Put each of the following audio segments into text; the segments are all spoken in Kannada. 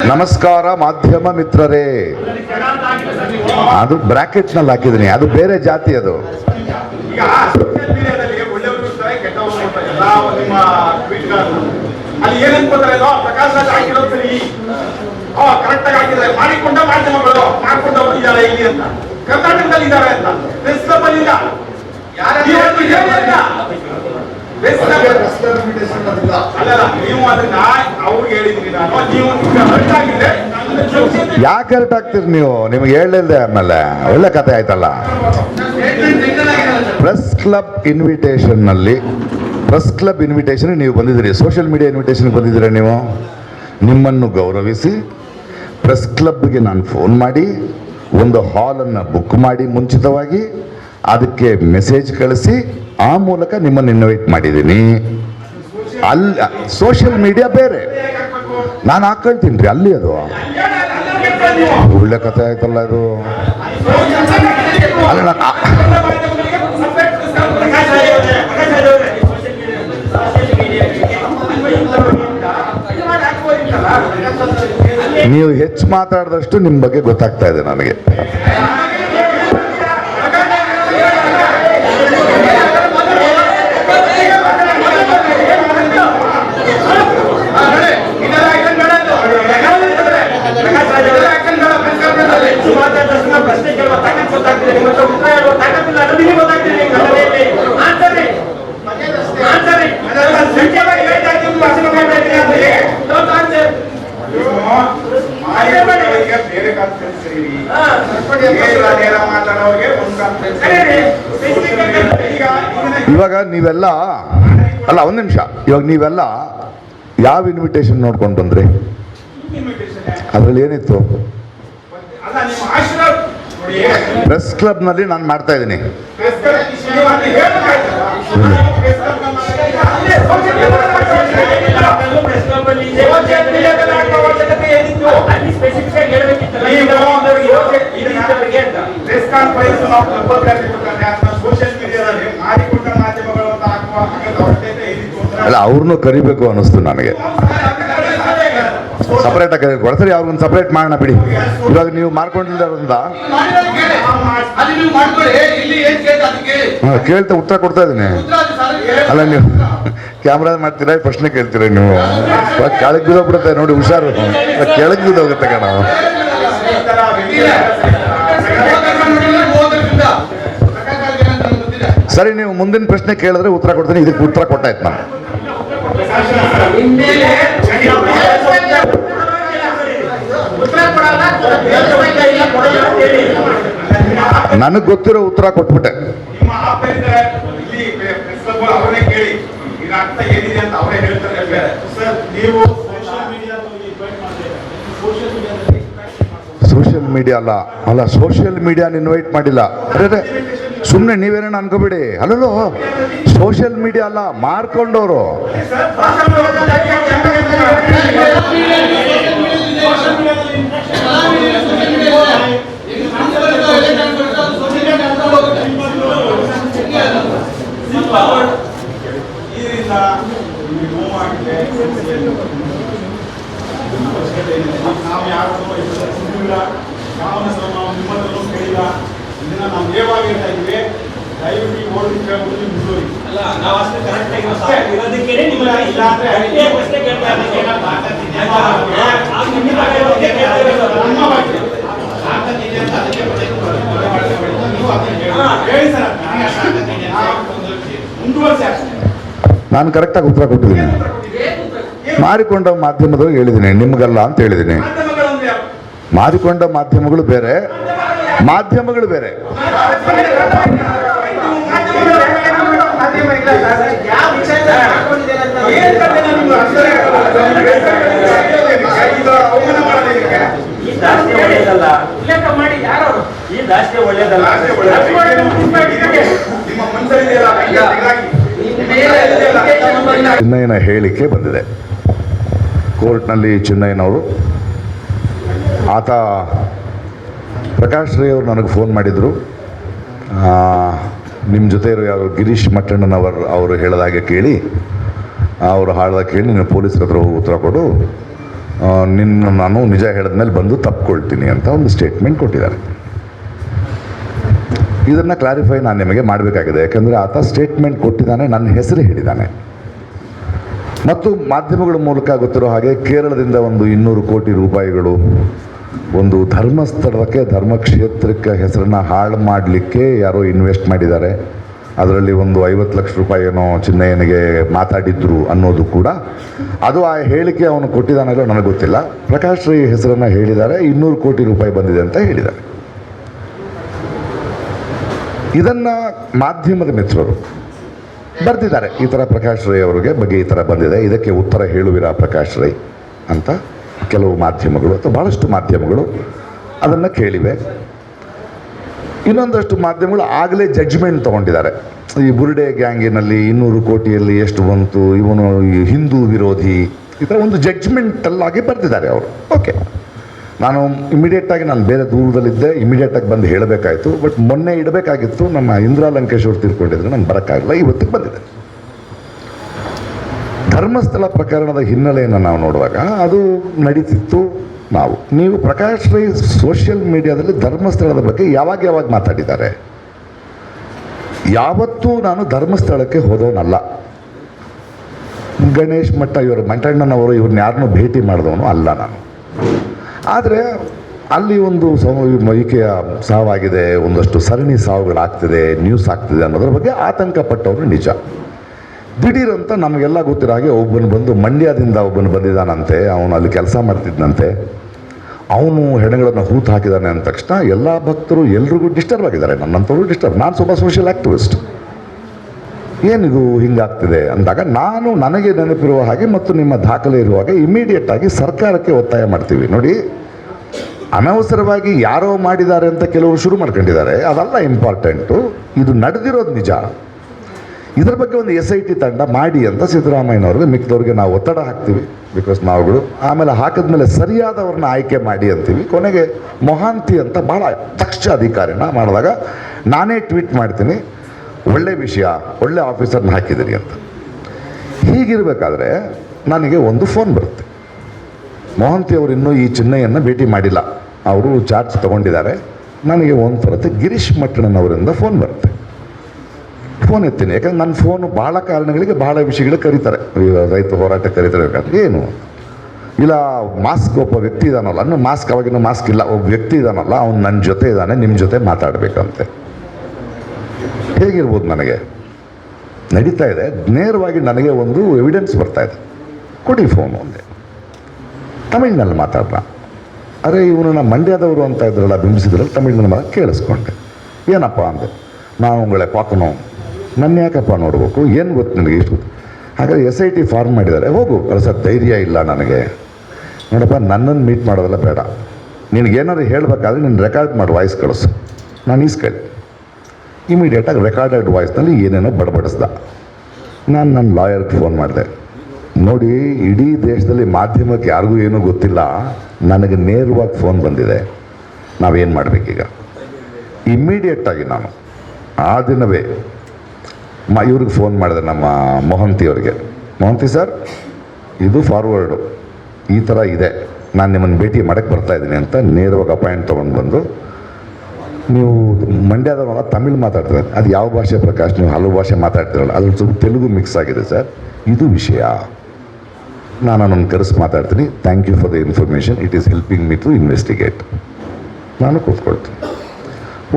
ನಮಸ್ಕಾರ ಮಾಧ್ಯಮ ಮಿತ್ರರೇ. ಅದು ಬ್ರಾಕೆಟ್ ನಲ್ಲಿ ಹಾಕಿದೀನಿ, ಅದು ಬೇರೆ ಜಾತಿ. ಅದು ಈಗ ಸೋಷಿಯಲ್ ಮೀಡಿಯಾದಲ್ಲಿ ಒಳ್ಳೆಯವರು ಇರ್ತಾರೆ, ಕೆಟ್ಟವರು ಇರ್ತಾರೆ. ಎಲ್ಲ ನಿಮ್ಮ ಟ್ವೀಟ್ಗಳನ್ನು ಅಲ್ಲಿ ಏನನ್ಕೋತಾರೆ, ಪ್ರಕಾಶ್ ರಾಜ್ ಹಾಕಿರೋದು ಸರಿ, ಕರೆಕ್ಟ್ ಆಗಿ ಹಾಕಿದ್ದಾರೆ, ಮಾಡಿಕೊಂಡ ಮಾಧ್ಯಮಗಳು ಮಾಡ್ಕೊಂಡವರು ಇದ್ದಾರೆ ಇಲ್ಲಿ ಅಂತ, ಕರ್ನಾಟಕದಲ್ಲಿ ಇದ್ದಾರೆ ಅಂತ. ಪ್ರೆಸ್ ಕ್ಲಬ್ ಅಲ್ಲಿ ಇಲ್ಲ, ಅಲ್ಲ ನೀವು ಅದನ್ನ ಅವ್ರಿಗೆ ಹೇಳಿದ್ರಿ. ನಾನು ನೀವು ಹರ್ಟ್ ಆಗಿದ್ರೆ ಯಾಕೆ ಹರ್ಟ್ ಆಗ್ತೀರಿ ನೀವು? ನಿಮ್ಗೆ ಹೇಳಿಲ್ದೆ ಆಮೇಲೆ ಒಳ್ಳೆ ಕತೆ ಆಯ್ತಲ್ಲ. ಪ್ರೆಸ್ ಕ್ಲಬ್ ಇನ್ವಿಟೇಷನ್ ನಲ್ಲಿ, ಪ್ರೆಸ್ ಕ್ಲಬ್ ಇನ್ವಿಟೇಷನ್ ನೀವು ಬಂದಿದ್ದೀರಿ, ಸೋಷಿಯಲ್ ಮೀಡಿಯಾ ಇನ್ವಿಟೇಷನ್ ಬಂದಿದ್ದೀರಾ ನೀವು. ನಿಮ್ಮನ್ನು ಗೌರವಿಸಿ ಪ್ರೆಸ್ ಕ್ಲಬ್ಗೆ ನಾನು ಫೋನ್ ಮಾಡಿ ಒಂದು ಹಾಲನ್ನು ಬುಕ್ ಮಾಡಿ ಮುಂಚಿತವಾಗಿ ಅದಕ್ಕೆ ಮೆಸೇಜ್ ಕಳಿಸಿ ಆ ಮೂಲಕ ನಿಮ್ಮನ್ನು ಇನ್ವೈಟ್ ಮಾಡಿದ್ದೀನಿ. ಅಲ್ಲಿ ಸೋಷಿಯಲ್ ಮೀಡಿಯಾ ಬೇರೆ, ನಾನು ಹಾಕೊಳ್ತೀನಿ ರೀ ಅಲ್ಲಿ. ಅದು ಒಳ್ಳೆ ಕಥೆ ಆಯ್ತಲ್ಲ ಇದು. ಅಲ್ಲ ನೀವು ಹೆಚ್ಚು ಮಾತಾಡಿದಷ್ಟು ನಿಮ್ಮ ಬಗ್ಗೆ ಗೊತ್ತಾಗ್ತಾ ಇದೆ ನನಗೆ. ಇವಾಗ ನೀವೆಲ್ಲ ಅಲ್ಲ, ಒಂದು ನಿಮಿಷ, ಇವಾಗ ನೀವೆಲ್ಲ ಯಾವ ಇನ್ವಿಟೇಷನ್ ನೋಡ್ಕೊಂಡು ಬಂದ್ರಿ? ಅದ್ರಲ್ಲಿ ಏನಿತ್ತು? ಪ್ರೆಸ್ ಕ್ಲಬ್ ನಲ್ಲಿ ನಾನು ಮಾಡ್ತಾ ಇದ್ದೀನಿ. ಅಲ್ಲ, ಅವ್ರನ್ನೂ ಕರಿಬೇಕು ಅನ್ನಿಸ್ತು ನನಗೆ. ಸಪರೇಟ್ ಆಗಿ ಕೊಡ್ತಾರೆ, ಅವ್ರಿಗೊಂದು ಸಪರೇಟ್ ಮಾಡೋಣ ಬಿಡಿ. ಇವಾಗ ನೀವು ಮಾಡ್ಕೊಂಡಿರೋದ್ರಿಂದ ಕೇಳ್ತಾ ಉತ್ತರ ಕೊಡ್ತಾ ಇದ್ದೀನಿ. ಅಲ್ಲ, ನೀವು ಕ್ಯಾಮ್ರಾ ಮಾಡ್ತೀರಾ, ಪ್ರಶ್ನೆ ಕೇಳ್ತೀರಾ ನೀವು? ಕೆಳಗೆ ಬಿದ್ದೋಗ್ಬಿಡುತ್ತೆ ನೋಡಿ, ಹುಷಾರು, ಕೆಳಗೆ ಬಿದ್ದೋಗುತ್ತೆ ಕಣ. ಸರಿ, ನೀವು ಮುಂದಿನ ಪ್ರಶ್ನೆ ಕೇಳಿದ್ರೆ ಉತ್ತರ ಕೊಡ್ತೀನಿ. ಇದಕ್ಕೆ ಉತ್ತರ ಕೊಟ್ಟಾಯ್ತು ನಾನು. ನನಗೆ ಗೊತ್ತಿರೋ ಉತ್ತರ ಕೊಟ್ಬಿಟ್ಟೆ. ಸೋಷಿಯಲ್ ಮೀಡಿಯಾ ಅಲ್ಲ ಸೋಷಿಯಲ್ ಮೀಡಿಯಾನ ಇನ್ವೈಟ್ ಮಾಡಿಲ್ಲ. ಅರೆ ಸುಮ್ಮನೆ ನೀವೇನೇನು ಅನ್ಕೋಬೇಡಿ. ಅಲ್ಲೋ, ಸೋಷಿಯಲ್ ಮೀಡಿಯಾ ಅಲ್ಲ, ಮಾರ್ಕೊಂಡವರು. ನಾನು ಕರೆಕ್ಟಾಗಿ ಉತ್ತರ ಕೊಟ್ಟಿದ್ದೀನಿ. ಮಾರಿಕೊಂಡ ಮಾಧ್ಯಮದವ್ರಿಗೆ ಹೇಳಿದ್ದೀನಿ, ನಿಮ್ಗಲ್ಲ ಅಂತ ಹೇಳಿದ್ದೀನಿ. ಮಾರಿಕೊಂಡ ಮಾಧ್ಯಮಗಳು ಬೇರೆ, ಮಾಧ್ಯಮಗಳು ಬೇರೆ. ಚಿನ್ನಯ್ಯನ ಹೇಳಿಕೆ ಬಂದಿದೆ ಕೋರ್ಟ್ನಲ್ಲಿ. ಚಿನ್ನಯ್ಯನವರು, ಆತ ಪ್ರಕಾಶ್ ರೈ ಅವರು ನನಗೆ ಫೋನ್ ಮಾಡಿದರು. ನಿಮ್ಮ ಜೊತೆ ಇರೋ ಯಾರು ಗಿರೀಶ್ ಅವರು ಹೇಳಿದಾಗೆ ಕೇಳಿ, ಅವರು ಹಾಳ್ದಾಗ ಕೇಳಿ ನೀನು ಪೊಲೀಸರ ಹತ್ರ ಹೋಗಿ ಉತ್ತರ ಕೊಡು, ನಿನ್ನ ನಾನು ನಿಜ ಹೇಳಿದ್ಮೇಲೆ ಬಂದು ತಪ್ಕೊಳ್ತೀನಿ ಅಂತ ಒಂದು ಸ್ಟೇಟ್ಮೆಂಟ್ ಕೊಟ್ಟಿದ್ದಾರೆ. ಇದನ್ನು ಕ್ಲಾರಿಫೈ ನಾನು ನಿಮಗೆ ಮಾಡಬೇಕಾಗಿದೆ. ಯಾಕಂದರೆ ಆತ ಸ್ಟೇಟ್ಮೆಂಟ್ ಕೊಟ್ಟಿದ್ದಾನೆ, ನನ್ನ ಹೆಸರು ಹೇಳಿದ್ದಾನೆ. ಮತ್ತು ಮಾಧ್ಯಮಗಳ ಮೂಲಕ ಗೊತ್ತಿರೋ ಹಾಗೆ ಕೇರಳದಿಂದ ಒಂದು 200 ಕೋಟಿ ರೂಪಾಯಿಗಳು ಒಂದು ಧರ್ಮಸ್ಥಳಕ್ಕೆ, ಧರ್ಮಕ್ಷೇತ್ರಕ್ಕೆ ಹೆಸರನ್ನು ಹಾಳು ಮಾಡಲಿಕ್ಕೆ ಯಾರೋ ಇನ್ವೆಸ್ಟ್ ಮಾಡಿದ್ದಾರೆ. ಅದರಲ್ಲಿ ಒಂದು 50 ಲಕ್ಷ ರೂಪಾಯಿ ಏನೋ ಚಿನ್ನಯ್ಯನಿಗೆ ಮಾತಾಡಿದ್ರು ಅನ್ನೋದು ಕೂಡ, ಅದು ಆ ಹೇಳಿಕೆ ಅವನು ಕೊಟ್ಟಿದ್ದಾನಲ್ಲೋ ನನಗೆ ಗೊತ್ತಿಲ್ಲ. ಪ್ರಕಾಶ್ ರೈ ಹೆಸರನ್ನು ಹೇಳಿದ್ದಾರೆ, 200 ಕೋಟಿ ರೂಪಾಯಿ ಬಂದಿದೆ ಅಂತ ಹೇಳಿದ್ದಾರೆ. ಇದನ್ನು ಮಾಧ್ಯಮದ ಮಿತ್ರರು ಬರೆದಿದ್ದಾರೆ, ಈ ಥರ ಪ್ರಕಾಶ್ ರೈ ಅವರಿಗೆ ಬಗ್ಗೆ ಈ ಥರ ಬಂದಿದೆ, ಇದಕ್ಕೆ ಉತ್ತರ ಹೇಳುವಿರಾ ಪ್ರಕಾಶ್ ರೈ ಅಂತ ಕೆಲವು ಮಾಧ್ಯಮಗಳು ಅಥವಾ ಭಾಳಷ್ಟು ಮಾಧ್ಯಮಗಳು ಅದನ್ನು ಕೇಳಿವೆ. ಇನ್ನೊಂದಷ್ಟು ಮಾಧ್ಯಮಗಳು ಆಗಲೇ ಜಡ್ಜ್ಮೆಂಟ್ ತೊಗೊಂಡಿದ್ದಾರೆ. ಈ ಬುರ್ಡೆ ಗ್ಯಾಂಗಿನಲ್ಲಿ 200 ಕೋಟಿಯಲ್ಲಿ ಎಷ್ಟು ಬಂತು, ಇವನು ಈ ಹಿಂದೂ ವಿರೋಧಿ, ಈ ಥರ ಒಂದು ಜಡ್ಜ್ಮೆಂಟಲ್ಲಾಗಿ ಬರೆದಿದ್ದಾರೆ ಅವರು. ಓಕೆ, ನಾನು ಇಮಿಡಿಯೇಟಾಗಿ ನಾನು ಬೇರೆ ದೂರದಲ್ಲಿದ್ದೆ, ಇಮಿಡಿಯೇಟಾಗಿ ಬಂದು ಹೇಳಬೇಕಾಯಿತು. ಬಟ್ ಮೊನ್ನೆ ಇಡಬೇಕಾಗಿತ್ತು, ನಮ್ಮ ಇಂದಿರಾ ಲಂಕೇಶ್ ಅವರು ತೀರ್ಕೊಂಡಿದ್ರು, ನಂಗೆ ಬರೋಕ್ಕಾಗಲ್ಲ, ಇವತ್ತಿಗೆ ಬಂದಿದೆ. ಧರ್ಮಸ್ಥಳ ಪ್ರಕರಣದ ಹಿನ್ನೆಲೆಯನ್ನು ನಾವು ನೋಡುವಾಗ ಅದು ನಡೀತಿತ್ತು. ನೀವು ಪ್ರಕಾಶ್ ರೈ ಸೋಷಿಯಲ್ ಮೀಡಿಯಾದಲ್ಲಿ ಧರ್ಮಸ್ಥಳದ ಬಗ್ಗೆ ಯಾವಾಗ ಮಾತಾಡಿದ್ದಾರೆ? ಯಾವತ್ತೂ ನಾನು ಧರ್ಮಸ್ಥಳಕ್ಕೆ ಹೋದವನಲ್ಲ. ಗಣೇಶ್ ಮಠ ಇವರು ಮಂಟಣ್ಣನವರು ಇವ್ರನ್ನ ಯಾರನ್ನೂ ಭೇಟಿ ಮಾಡಿದವನು ಅಲ್ಲ ನಾನು. ಆದರೆ ಅಲ್ಲಿ ಒಂದು ಈಕೆಯ ಸಾವಾಗಿದೆ, ಒಂದಷ್ಟು ಸರಣಿ ಸಾವುಗಳಾಗ್ತಿದೆ, ನ್ಯೂಸ್ ಆಗ್ತಿದೆ ಅನ್ನೋದ್ರ ಬಗ್ಗೆ ಆತಂಕ ಪಟ್ಟವರು ನಿಜ. ದಿಢೀರಂತ ನಮಗೆಲ್ಲ ಗೊತ್ತಿರೋ ಹಾಗೆ ಒಬ್ಬನು ಬಂದು ಮಂಡ್ಯದಿಂದ ಒಬ್ಬನು ಬಂದಿದ್ದಾನಂತೆ, ಅವನು ಅಲ್ಲಿ ಕೆಲಸ ಮಾಡ್ತಿದ್ದಂತೆ, ಅವನು ಹೆಣಗಳನ್ನು ಹೂತು ಹಾಕಿದ್ದಾನೆ ಅಂದ ತಕ್ಷಣ ಎಲ್ಲ ಭಕ್ತರು ಎಲ್ರಿಗೂ ಡಿಸ್ಟರ್ಬ್ ಆಗಿದ್ದಾರೆ, ನನ್ನಂಥವ್ರು ಡಿಸ್ಟರ್ಬ್. ನಾನು ಸ್ವಲ್ಪ ಸೋಷಿಯಲ್ ಆ್ಯಕ್ಟಿವಿಸ್ಟ್, ಏನಿದು ಹಿಂಗಾಗ್ತಿದೆ ಅಂದಾಗ ನನಗೆ ನೆನಪಿರುವ ಹಾಗೆ ಮತ್ತು ನಿಮ್ಮ ದಾಖಲೆ ಇರುವ ಹಾಗೆ ಇಮಿಡಿಯೇಟಾಗಿ ಸರ್ಕಾರಕ್ಕೆ ಒತ್ತಾಯ ಮಾಡ್ತೀವಿ. ನೋಡಿ, ಅನವಸರವಾಗಿ ಯಾರೋ ಮಾಡಿದ್ದಾರೆ ಅಂತ ಕೆಲವರು ಶುರು ಮಾಡ್ಕೊಂಡಿದ್ದಾರೆ, ಅದಲ್ಲ ಇಂಪಾರ್ಟೆಂಟು, ಇದು ನಡೆದಿರೋದು ನಿಜ. ಇದರ ಬಗ್ಗೆ ಒಂದು SIT ತಂಡ ಮಾಡಿ ಅಂತ ಸಿದ್ದರಾಮಯ್ಯನವ್ರಿಗೆ ಮಿಕ್ಕಿದವ್ರಿಗೆ ನಾವು ಒತ್ತಡ ಹಾಕ್ತೀವಿ, ಬಿಕಾಸ್ ನಾವುಗಳು. ಆಮೇಲೆ ಹಾಕಿದ್ಮೇಲೆ ಸರಿಯಾದವ್ರನ್ನ ಆಯ್ಕೆ ಮಾಡಿ ಅಂತೀವಿ. ಕೊನೆಗೆ ಮೊಹಾಂತಿ ಅಂತ ಭಾಳ ದಕ್ಷ ಅಧಿಕಾರಿನ ಮಾಡಿದಾಗ ನಾನೇ ಟ್ವೀಟ್ ಮಾಡ್ತೀನಿ, ಒಳ್ಳೆ ವಿಷಯ, ಒಳ್ಳೆ ಆಫೀಸರ್ನ ಹಾಕಿದ್ದೀರಿ ಅಂತ. ಹೀಗಿರಬೇಕಾದ್ರೆ ನನಗೆ ಒಂದು ಫೋನ್ ಬರುತ್ತೆ. ಮೊಹಾಂತಿ ಅವರು ಇನ್ನೂ ಈ ಚಿನ್ನಯ್ಯನ ಭೇಟಿ ಮಾಡಿಲ್ಲ, ಅವರು ಚಾರ್ಜ್ ತೊಗೊಂಡಿದ್ದಾರೆ. ನನಗೆ ಒಂದು ಬರುತ್ತೆ, ಗಿರೀಶ್ ಮಟ್ಟಣ್ಣನವರಿಂದ ಫೋನ್ ಬರುತ್ತೆ. ಫೋನ್ ಎತ್ತೀನಿ, ಯಾಕಂದ್ರೆ ನನ್ನ ಫೋನು ಭಾಳ ಕಾರಣಗಳಿಗೆ ಭಾಳ ವಿಷಯಗಳಿಗೆ ಕರೀತಾರೆ. ರೈತ ಹೋರಾಟ ಕರೀತಾರೆ. ಏನು ಇಲ್ಲ, ಮಾಸ್ಕ್ ಒಬ್ಬ ವ್ಯಕ್ತಿ ಇದ್ದಾನಲ್ಲ, ಅನ್ನೋ ಮಾಸ್ಕ್, ಅವಾಗಿನ ಮಾಸ್ಕ್ ಇಲ್ಲ, ಒಬ್ಬ ವ್ಯಕ್ತಿ ಇದ್ದಾನಲ್ಲ, ಅವ್ನು ನನ್ನ ಜೊತೆ ಇದ್ದಾನೆ, ನಿಮ್ಮ ಜೊತೆ ಮಾತಾಡಬೇಕಂತೆ. ಹೇಗಿರ್ಬೋದು? ನನಗೆ ನಡೀತಾ ಇದೆ, ನೇರವಾಗಿ ನನಗೆ ಒಂದು ಎವಿಡೆನ್ಸ್ ಬರ್ತಾ ಇದೆ, ಕೊಡಿ ಫೋನು ಒಂದೇ, ತಮಿಳಿನಲ್ಲಿ ಮಾತಾಡ್ರ. ಅರೆ, ಇವನನ್ನ ಮಂಡ್ಯದವರು ಅಂತ ಇದ್ರಲ್ಲ, ಬಿಂಬಿಸಿದ್ರಲ್ಲ, ತಮಿಳಿನಲ್ಲಿ ಕೇಳಿಸ್ಕೊಂಡೆ. ಏನಪ್ಪ ಅಂದೆ. ನಾನು ಉಂಗಳೇ ಪಾಕನೋ, ನನ್ನ ಯಾಕಪ್ಪ ನೋಡ್ಬೇಕು, ಏನು ಗೊತ್ತು ನಿನಗೆ ಇಷ್ಟು? ಹಾಗಾದ್ರೆ SIT ಫಾರ್ಮ್ ಮಾಡಿದ್ದಾರೆ, ಹೋಗು. ಸರ್, ಧೈರ್ಯ ಇಲ್ಲ ನನಗೆ. ನೋಡಪ್ಪ, ನನ್ನನ್ನು ಮೀಟ್ ಮಾಡೋದಲ್ಲ ಬೇಡ, ನಿನಗೇನಾದ್ರು ಹೇಳಬೇಕಾದ್ರೆ ನೀನು ರೆಕಾರ್ಡ್ ಮಾಡಿ ವಾಯ್ಸ್ ಕಳಿಸು, ನಾನು ಈಸ್ಕೊಳ್ಳಿ. ಇಮಿಡಿಯೇಟಾಗಿ ರೆಕಾರ್ಡೆಡ್ ವಾಯ್ಸ್ನಲ್ಲಿ ಏನೇನೋ ಬಡಬಡಿಸ್ದ. ನಾನು ನನ್ನ ಲಾಯರ್ಗೆ ಫೋನ್ ಮಾಡಿದೆ. ನೋಡಿ, ಇಡೀ ದೇಶದಲ್ಲಿ ಮಾಧ್ಯಮಕ್ಕೆ ಯಾರಿಗೂ ಏನೂ ಗೊತ್ತಿಲ್ಲ, ನನಗೆ ನೇರವಾಗಿ ಫೋನ್ ಬಂದಿದೆ, ನಾವೇನು ಮಾಡಬೇಕೀಗ? ಇಮ್ಮಿಡಿಯೇಟಾಗಿ ನಾನು ಆ ದಿನವೇ ಇವ್ರಿಗೆ ಫೋನ್ ಮಾಡಿದೆ, ನಮ್ಮ ಮೊಹಂತಿ ಅವರಿಗೆ. ಮೊಹಂತಿ ಸರ್, ಇದು ಫಾರ್ವರ್ಡು ಈ ಥರ ಇದೆ, ನಾನು ನಿಮ್ಮನ್ನು ಭೇಟಿ ಮಾಡೋಕ್ಕೆ ಬರ್ತಾಯಿದ್ದೀನಿ ಅಂತ ನೇರವಾಗಿ ಅಪಾಯಿಂಟ್ ತೊಗೊಂಡು ಬಂದು, ನೀವು ಮಂಡ್ಯದವರೆಲ್ಲ ತಮಿಳು ಮಾತಾಡ್ತಾರೆ, ಅದು ಯಾವ ಭಾಷೆ ಪ್ರಕಾಶ್? ನೀವು ಹಲವು ಭಾಷೆ ಮಾತಾಡ್ತಿರಲ್ಲ, ಅದ್ರ ಸ್ವಲ್ಪ ತೆಲುಗು ಮಿಕ್ಸ್ ಆಗಿದೆ ಸರ್, ಇದು ವಿಷಯ, ನಾನು ನನ್ನ ಕರೆಸಿ ಮಾತಾಡ್ತೀನಿ, thank you for the information, it is helping me to investigate. ನಾನು ಕೂತ್ಕೊಳ್ತೀನಿ.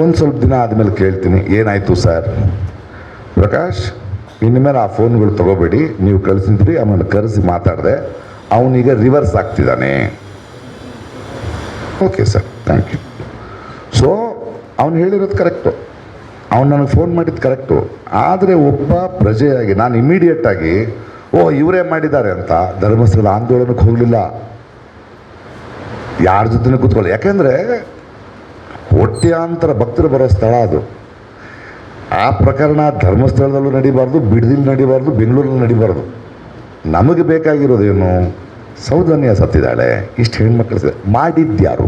ಒಂದು ಸ್ವಲ್ಪ ದಿನ ಆದಮೇಲೆ ಕೇಳ್ತೀನಿ, ಏನಾಯಿತು ಸರ್? ಪ್ರಕಾಶ್, ಇನ್ಮೇಲೆ ಆ ಫೋನ್ಗಳು ತೊಗೋಬೇಡಿ, ನೀವು ಕಳಿಸಿದ್ರಿ, ಅವನನ್ನು ಕರೆಸಿ ಮಾತಾಡಿದೆ, ಅವನೀಗ ರಿವರ್ಸ್ ಆಗ್ತಿದ್ದಾನೆ. Okay sir, thank you. So ಅವನು ಹೇಳಿರೋದು ಕರೆಕ್ಟು, ಅವನು ನನಗೆ ಫೋನ್ ಮಾಡಿದ್ದು ಕರೆಕ್ಟು. ಆದರೆ ಒಬ್ಬ ಪ್ರಜೆಯಾಗಿ ನಾನು ಇಮಿಡಿಯೇಟಾಗಿ ಇವರೇ ಮಾಡಿದ್ದಾರೆ ಅಂತ ಧರ್ಮಸ್ಥಳದ ಆಂದೋಲನಕ್ಕೆ ಹೋಗಲಿಲ್ಲ, ಯಾರ ಜೊತೆ ಕೂತ್ಕೊಳ್ಳಿ. ಯಾಕೆಂದರೆ ಕೋಟ್ಯಾಂತರ ಭಕ್ತರು ಬರೋ ಸ್ಥಳ ಅದು. ಆ ಪ್ರಕರಣ ಧರ್ಮಸ್ಥಳದಲ್ಲೂ ನಡಿಬಾರ್ದು, ಬಿಡದಿಲ್ಲಿ ನಡಿಬಾರ್ದು, ಬೆಂಗಳೂರಲ್ಲಿ ನಡಿಬಾರ್ದು. ನಮಗೆ ಬೇಕಾಗಿರೋದೇನು? ಸೌಜನ್ಯ ಸತ್ತಿದ್ದಾಳೆ, ಇಷ್ಟು ಹೆಣ್ಮಕ್ಳು ಮಾಡಿದ್ಯಾರು?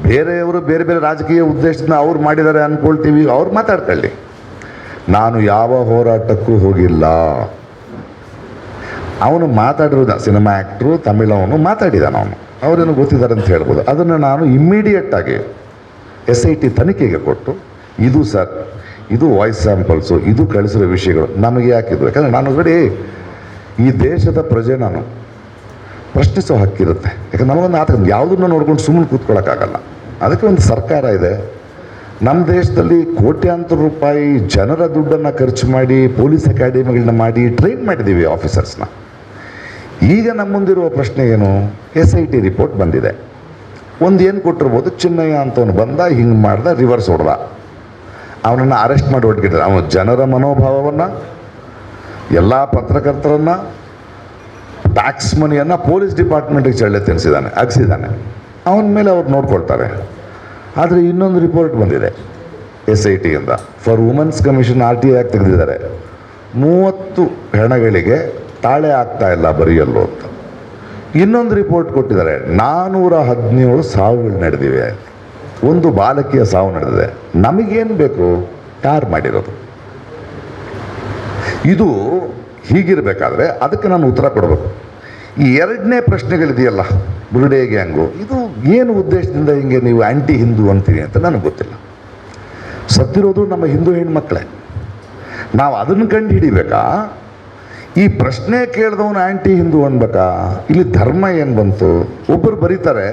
ಬೇರೆಯವರು ಬೇರೆ ಬೇರೆ ರಾಜಕೀಯ ಉದ್ದೇಶದಿಂದ ಅವ್ರು ಮಾಡಿದ್ದಾರೆ ಅಂದ್ಕೊಳ್ತೀವಿ, ಅವ್ರು ಮಾತಾಡ್ಕೊಳ್ಳಿ. ನಾನು ಯಾವ ಹೋರಾಟಕ್ಕೂ ಹೋಗಿಲ್ಲ. ಅವನು ಮಾತಾಡಿರೋದು ಸಿನಿಮಾ ಆ್ಯಕ್ಟ್ರು ತಮಿಳವನು ಮಾತಾಡಿದಾನ ಅವನು, ಅವರೇನು ಗೊತ್ತಿದ್ದಾರೆ ಅಂತ ಹೇಳ್ಬೋದು. ಅದನ್ನು ನಾನು ಇಮ್ಮಿಡಿಯೇಟಾಗಿ SIT ತನಿಖೆಗೆ ಕೊಟ್ಟು, ಇದು ಸರ್, ಇದು ವಾಯ್ಸ್ ಸ್ಯಾಂಪಲ್ಸು, ಇದು ಕಳಿಸಿರೋ ವಿಷಯಗಳು ನಮಗೆ ಯಾಕಿದ್ರು, ಯಾಕಂದರೆ ನಾನು ನೋಡಿ ಈ ದೇಶದ ಪ್ರಜೆ, ನಾನು ಪ್ರಶ್ನಿಸೋ ಹಕ್ಕಿರುತ್ತೆ. ಯಾಕಂದ್ರೆ ನಮಗೊಂದು ಆತ ಯಾವುದನ್ನು ನೋಡ್ಕೊಂಡು ಸುಮ್ಮನೆ ಕೂತ್ಕೊಳ್ಳೋಕ್ಕಾಗಲ್ಲ. ಅದಕ್ಕೆ ಒಂದು ಸರ್ಕಾರ ಇದೆ. ನಮ್ಮ ದೇಶದಲ್ಲಿ ಕೋಟ್ಯಾಂತರ ರೂಪಾಯಿ ಜನರ ದುಡ್ಡನ್ನು ಖರ್ಚು ಮಾಡಿ ಪೊಲೀಸ್ ಅಕಾಡೆಮಿಗಳನ್ನ ಮಾಡಿ ಟ್ರೈನ್ ಮಾಡಿದ್ದೀವಿ ಆಫೀಸರ್ಸ್ನ. ಈಗ ನಮ್ಮ ಮುಂದಿರುವ ಪ್ರಶ್ನೆ ಏನು? SIT ರಿಪೋರ್ಟ್ ಬಂದಿದೆ. ಒಂದು ಏನು ಕೊಟ್ಟಿರ್ಬೋದು, ಚಿನ್ನಯ್ಯ ಅಂತವನು ಬಂದ, ಹಿಂಗೆ ಮಾಡ್ದ, ರಿವರ್ಸ್ ಹೊಡೆದ, ಅವನನ್ನು ಅರೆಸ್ಟ್ ಮಾಡಿ ಹೊರಟಿದ್ದಾರೆ. ಅವನು ಜನರ ಮನೋಭಾವವನ್ನು, ಎಲ್ಲ ಪತ್ರಕರ್ತರನ್ನು, ಟ್ಯಾಕ್ಸ್ ಮನಿಯನ್ನು ಪೊಲೀಸ್ ಡಿಪಾರ್ಟ್ಮೆಂಟಿಗೆ ಚಳ್ಳೆ ತಿನ್ನಿಸಿದ್ದಾನೆ, ಅಗಿಸಿದ್ದಾನೆ. ಅವನ ಮೇಲೆ ಅವ್ರು ನೋಡ್ಕೊಳ್ತಾರೆ. ಆದರೆ ಇನ್ನೊಂದು ರಿಪೋರ್ಟ್ ಬಂದಿದೆ SITಯಿಂದ. ಫಾರ್ ವುಮೆನ್ಸ್ ಕಮಿಷನ್ RTI ಆಗಿ ತೆಗೆದಿದ್ದಾರೆ. 30 ಹೆಣಗಳಿಗೆ ತಾಳೆ ಆಗ್ತಾ ಇಲ್ಲ ಬರೆಯಲ್ಲೂ ಅಂತ. ಇನ್ನೊಂದು ರಿಪೋರ್ಟ್ ಕೊಟ್ಟಿದ್ದಾರೆ, 417 ಸಾವುಗಳು ನಡೆದಿವೆ, ಒಂದು ಬಾಲಕಿಯ ಸಾವು ನಡೆದಿದೆ. ನಮಗೇನು ಬೇಕು? ಯಾರು ಮಾಡಿರೋದು? ಇದು ಹೀಗಿರಬೇಕಾದ್ರೆ ಅದಕ್ಕೆ ನಾನು ಉತ್ತರ ಕೊಡಬೇಕು. ಈ ಎರಡನೇ ಪ್ರಶ್ನೆಗಳಿದೆಯಲ್ಲ, ಬುರುಡೆ ಗ್ಯಾಂಗು, ಇದು ಏನು ಉದ್ದೇಶದಿಂದ ಹಿಂಗೆ ನೀವು ಆ್ಯಂಟಿ ಹಿಂದೂ ಅಂತೀರಿ ಅಂತ ನನಗೆ ಗೊತ್ತಿಲ್ಲ. ಸತ್ತಿರೋದು ನಮ್ಮ ಹಿಂದೂ ಹೆಣ್ಮಕ್ಳೇ. ನಾವು ಅದನ್ನು ಕಂಡು ಹಿಡಿಬೇಕಾ? ಈ ಪ್ರಶ್ನೆ ಕೇಳಿದವನು ಆ್ಯಂಟಿ ಹಿಂದೂ ಅನ್ಬೇಕಾ? ಇಲ್ಲಿ ಧರ್ಮ ಏನು ಬಂತು? ಒಬ್ಬರು ಬರೀತಾರೆ,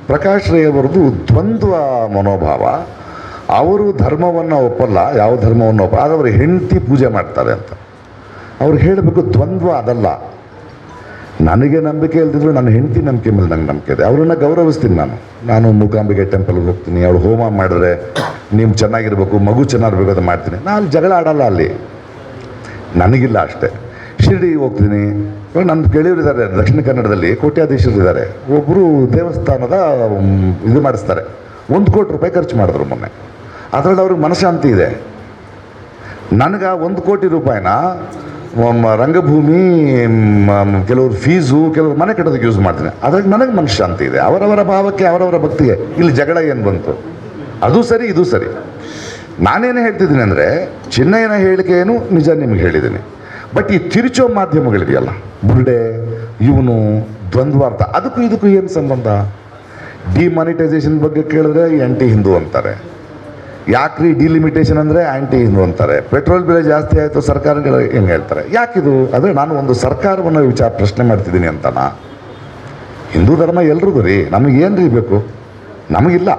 ಪ್ರಕಾಶ್ ರೈ ಅವರದು ದ್ವಂದ್ವ ಮನೋಭಾವ, ಅವರು ಧರ್ಮವನ್ನು ಒಪ್ಪಲ್ಲ, ಯಾವ ಧರ್ಮವನ್ನು ಒಪ್ಪಲ್ಲ, ಆದರೆ ಅವರು ಹೆಂಡತಿ ಪೂಜೆ ಮಾಡ್ತಾರೆ ಅಂತ. ಅವ್ರು ಹೇಳಬೇಕು, ದ್ವಂದ್ವ ಅದಲ್ಲ. ನನಗೆ ನಂಬಿಕೆ ಇಲ್ದಿದ್ರು ನನ್ನ ಹೆಂಡತಿ ನಂಬಿಕೆ ಮೇಲೆ ನಂಗೆ ನಂಬಿಕೆ ಇದೆ, ಅವರನ್ನು ಗೌರವಿಸ್ತೀನಿ. ನಾನು ಮೂಕಾಂಬಿಕೆ ಟೆಂಪಲ್ಗೆ ಹೋಗ್ತೀನಿ, ಅವಳು ಹೋಮ ಮಾಡಿದ್ರೆ ನೀವು ಚೆನ್ನಾಗಿರ್ಬೇಕು, ಮಗು ಚೆನ್ನಾಗಿರ್ಬೇಕು ಅಂತ ಮಾಡ್ತೀನಿ. ನಾನು ಜಗಳ ಆಡಲ್ಲ ಅಲ್ಲಿ, ನನಗಿಲ್ಲ ಅಷ್ಟೇ. ಶಿರ್ಡಿಗೆ ಹೋಗ್ತೀನಿ. ಇವಾಗ ನನ್ನ ಗೆಳೆಯರಿದ್ದಾರೆ ದಕ್ಷಿಣ ಕನ್ನಡದಲ್ಲಿ, ಕೋಟ್ಯಾಧೀಶರಿದ್ದಾರೆ. ಒಬ್ಬರು ದೇವಸ್ಥಾನದ ಇದು ಮಾಡಿಸ್ತಾರೆ, 1 ಕೋಟಿ ರೂಪಾಯಿ ಖರ್ಚು ಮಾಡಿದ್ರು ಮೊನ್ನೆ. ಅದರಲ್ಲಿ ಅವ್ರಿಗೆ ಮನಃಶಾಂತಿ ಇದೆ. ನನಗೆ 1 ಕೋಟಿ ರೂಪಾಯಿನ ರಂಗಭೂಮಿ, ಕೆಲವರು ಫೀಸು, ಕೆಲವರು ಮನೆ ಕಟ್ಟೋದಕ್ಕೆ ಯೂಸ್ ಮಾಡ್ತೀನಿ. ಅದ್ರಾಗ ನನಗೆ ಮನಃಶಾಂತಿ ಇದೆ. ಅವರವರ ಭಾವಕ್ಕೆ, ಅವರವರ ಭಕ್ತಿಗೆ ಇಲ್ಲಿ ಜಗಳ ಏನು ಬಂತು? ಅದು ಸರಿ, ಇದು ಸರಿ. ನಾನೇನು ಹೇಳ್ತಿದ್ದೀನಿ ಅಂದರೆ, ಚಿನ್ನಯ್ಯನ ಹೇಳಿಕೆ ಏನು ನಿಜ ನಿಮಗೆ ಹೇಳಿದ್ದೀನಿ. ಬಟ್ ಈ ತಿರುಚೋ ಮಾಧ್ಯಮಗಳಿದೆಯಲ್ಲ, ಬುರುಡೆ, ಇವನು ದ್ವಂದ್ವಾರ್ಥ, ಅದಕ್ಕೂ ಇದಕ್ಕೂ ಏನು ಸಂಬಂಧ? ಡಿಮಾನಿಟೈಸೇಷನ್ ಬಗ್ಗೆ ಕೇಳಿದ್ರೆ ಆ್ಯಂಟಿ ಹಿಂದೂ ಅಂತಾರೆ. ಯಾಕ್ರಿ ಡಿಲಿಮಿಟೇಷನ್ ಅಂದರೆ ಆ್ಯಂಟಿ ಹಿಂದೂ ಅಂತಾರೆ. ಪೆಟ್ರೋಲ್ ಬೆಲೆ ಜಾಸ್ತಿ ಆಯಿತು, ಸರ್ಕಾರಗಳು ಹೆಂಗೆ ಹೇಳ್ತಾರೆ. ಯಾಕಿದು? ಅಂದರೆ ನಾನು ಒಂದು ಸರ್ಕಾರವನ್ನು ಪ್ರಶ್ನೆ ಮಾಡ್ತಿದ್ದೀನಿ ಅಂತನಾ? ಹಿಂದೂ ಧರ್ಮ ಎಲ್ರಿಗೂ ರೀ, ನಮಗೇನು ರೀ ಬೇಕು? ನಮಗಿಲ್ಲ.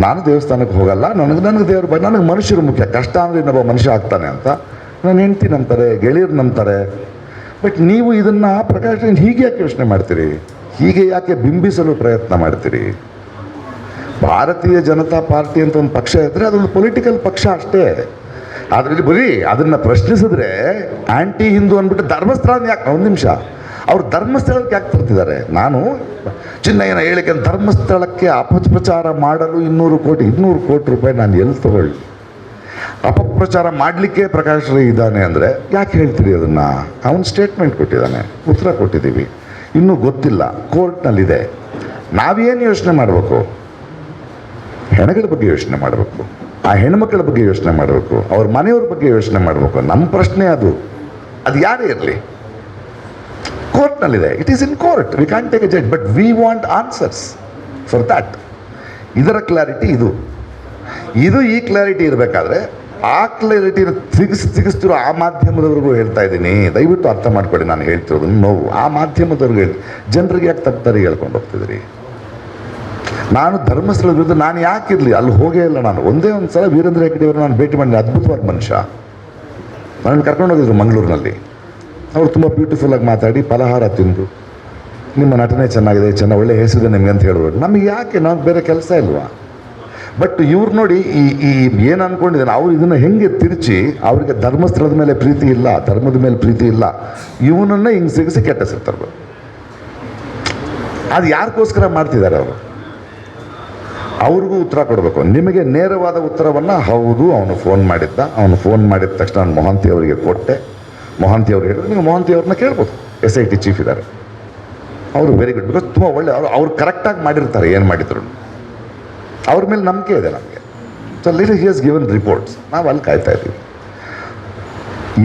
ನಾನು ದೇವಸ್ಥಾನಕ್ಕೆ ಹೋಗಲ್ಲ, ನನಗೆ ದೇವ್ರ ಬಗ್ಗೆ, ನನಗೆ ಮನುಷ್ಯರು ಮುಖ್ಯ. ಕಷ್ಟ ಅಂದರೆ ಇನ್ನೊಬ್ಬ ಮನುಷ್ಯ ಆಗ್ತಾನೆ ಅಂತ ನನ್ನ ಹೆಂಡ್ತಿ ನಂಬ್ತಾರೆ, ಗೆಳೆಯರು ನಂಬ್ತಾರೆ. ಬಟ್ ನೀವು ಇದನ್ನು ಪ್ರಕಾಶ್ ಹೀಗೆ ಯಾಕೆ ಯೋಚನೆ ಮಾಡ್ತೀರಿ? ಹೀಗೆ ಯಾಕೆ ಬಿಂಬಿಸಲು ಪ್ರಯತ್ನ ಮಾಡ್ತೀರಿ? ಭಾರತೀಯ ಜನತಾ ಪಾರ್ಟಿ ಅಂತ ಒಂದು ಪಕ್ಷ ಇದ್ದರೆ ಅದೊಂದು ಪೊಲಿಟಿಕಲ್ ಪಕ್ಷ ಅಷ್ಟೇ. ಅದರಲ್ಲಿ ಬರೀ ಅದನ್ನು ಪ್ರಶ್ನಿಸಿದ್ರೆ ಆ್ಯಂಟಿ ಹಿಂದೂ ಅಂದ್ಬಿಟ್ಟು ಧರ್ಮಸ್ಥಳ ಯಾಕೆ? ಒಂದು ನಿಮಿಷ, ಅವ್ರು ಧರ್ಮಸ್ಥಳಕ್ಕೆ ಯಾಕೆ ತರ್ತಿದ್ದಾರೆ? ನಾನು ಚಿನ್ನಯ್ಯನ ಹೇಳಿಕೆ ಧರ್ಮಸ್ಥಳಕ್ಕೆ ಅಪಪ್ರಚಾರ ಮಾಡಲು 200 ಕೋಟಿ ರೂಪಾಯಿ ನಾನು ಎಲ್ಲಿ ತಗೊಳ್ಳಿ? ಅಪಪ್ರಚಾರ ಮಾಡಲಿಕ್ಕೆ ಪ್ರಕಾಶ್ ರೈ ಇದ್ದಾನೆ ಅಂದರೆ ಯಾಕೆ ಹೇಳ್ತೀರಿ ಅದನ್ನು? ಅವನು ಸ್ಟೇಟ್ಮೆಂಟ್ ಕೊಟ್ಟಿದ್ದಾನೆ, ಉತ್ತರ ಕೊಟ್ಟಿದ್ದೀವಿ. ಇನ್ನೂ ಗೊತ್ತಿಲ್ಲ, ಕೋರ್ಟ್ನಲ್ಲಿದೆ. ನಾವೇನು ಯೋಚನೆ ಮಾಡಬೇಕು? ಹೆಣಗಳ ಬಗ್ಗೆ ಯೋಚನೆ ಮಾಡಬೇಕು, ಆ ಹೆಣ್ಮಕ್ಳ ಬಗ್ಗೆ ಯೋಚನೆ ಮಾಡಬೇಕು, ಅವ್ರ ಮನೆಯವ್ರ ಬಗ್ಗೆ ಯೋಚನೆ ಮಾಡಬೇಕು. ನಮ್ಮ ಪ್ರಶ್ನೆ ಅದು ಯಾರೇ ಇರಲಿ, ಕೋರ್ಟ್ನಲ್ಲಿದೆ. It is in court, we can take a judge, but we want answers for that. ಇದರ ಕ್ಲಾರಿಟಿ ಇದು. ಈ ಕ್ಲಾರಿಟಿ ಇರಬೇಕಾದ್ರೆ ಆ ಕ್ಲಾರಿಟಿನ ಸಿಗಿಸ್ತಿರೋ ಆ ಮಾಧ್ಯಮದವ್ರಿಗೂ ಹೇಳ್ತಾ ಇದ್ದೀನಿ, ದಯವಿಟ್ಟು ಅರ್ಥ ಮಾಡ್ಕೊಳ್ಳಿ. ನಾನು ಹೇಳ್ತಿರೋದು ನೋವು ಆ ಮಾಧ್ಯಮದವ್ರಿಗೆ ಜನರಿಗೆ ಯಾಕೆ ತಪ್ಪದಾರಿಗೆ ಹೇಳ್ಕೊಂಡು ಹೋಗ್ತಿದ್ರಿ? ನಾನು ಧರ್ಮಸ್ಥಳದ ವಿರುದ್ಧ ನಾನು ಯಾಕಿರಲಿ, ಅಲ್ಲಿ ಹೋಗೇ ಇಲ್ಲ. ನಾನು ಒಂದೇ ಒಂದು ಸಲ ವೀರೇಂದ್ರ ಹೆಗ್ಗಡೆಯವರು ನಾನು ಭೇಟಿ ಮಾಡಿ, ಅದ್ಭುತವಾದ ಮನುಷ್ಯ. ನಾನು ಕರ್ಕೊಂಡು ಹೋಗಿದ್ರು ಮಂಗಳೂರಿನಲ್ಲಿ. ಅವರು ತುಂಬ ಬ್ಯೂಟಿಫುಲ್ಲಾಗಿ ಮಾತಾಡಿ, ಫಲಹಾರ ತಿಂದು, ನಿಮ್ಮ ನಟನೆ ಚೆನ್ನಾಗಿದೆ, ಒಳ್ಳೆ ಹೆಸರಿದೆ ನಿಮಗೆ ಅಂತ ಹೇಳೋರು. ನಮಗೆ ಯಾಕೆ? ನಾವು ಬೇರೆ ಕೆಲಸ ಇಲ್ವಾ? ಬಟ್ ಇವ್ರು ನೋಡಿ, ಈ ಏನು ಅಂದ್ಕೊಂಡಿದ್ದಾನೆ, ಅವ್ರು ಇದನ್ನು ಹೆಂಗೆ ತಿರುಚಿ, ಅವರಿಗೆ ಧರ್ಮಸ್ಥಳದ ಮೇಲೆ ಪ್ರೀತಿ ಇಲ್ಲ, ಧರ್ಮದ ಮೇಲೆ ಪ್ರೀತಿ ಇಲ್ಲ, ಇವನನ್ನು ಹಿಂಗೆ ಸಿಗಿಸಿ ಕೆಟ್ಟ ಸಿಗ್ತಾರೆ. ಅದು ಯಾರಿಗೋಸ್ಕರ ಮಾಡ್ತಿದ್ದಾರೆ ಅವರು? ಅವ್ರಿಗೂ ಉತ್ತರ ಕೊಡಬೇಕು. ನಿಮಗೆ ನೇರವಾದ ಉತ್ತರವನ್ನು, ಹೌದು ಅವನು ಫೋನ್ ಮಾಡಿದ್ದ, ಅವನು ಫೋನ್ ಮಾಡಿದ ತಕ್ಷಣ ನಾನು ಮೊಹಂತಿ ಅವರಿಗೆ ಕೊಟ್ಟೆ, ಮೊಹಂತಿ ಅವ್ರು ಹೇಳಿದ್ರು. ನೀವು ಮೊಹಂತಿ ಅವ್ರನ್ನ ಕೇಳ್ಬೋದು, SIT ಚೀಫ್ ಇದ್ದಾರೆ, ಅವರು ವೆರಿ ಗುಡ್. ಬಿಕಾಸ್ ತುಂಬ ಒಳ್ಳೆ, ಅವ್ರು ಕರೆಕ್ಟಾಗಿ ಮಾಡಿರ್ತಾರೆ ಏನು ಮಾಡಿದ್ರು. ಅವ್ರ ಮೇಲೆ ನಂಬಿಕೆ ಇದೆ ನಮಗೆ. ಸೊ ಲಿಟ್ ಹಿ ಹಸ್ ಗಿವನ್ ರಿಪೋರ್ಟ್ಸ್, ನಾವು ಅಲ್ಲಿ ಕಾಯ್ತಾ ಇದ್ದೀವಿ.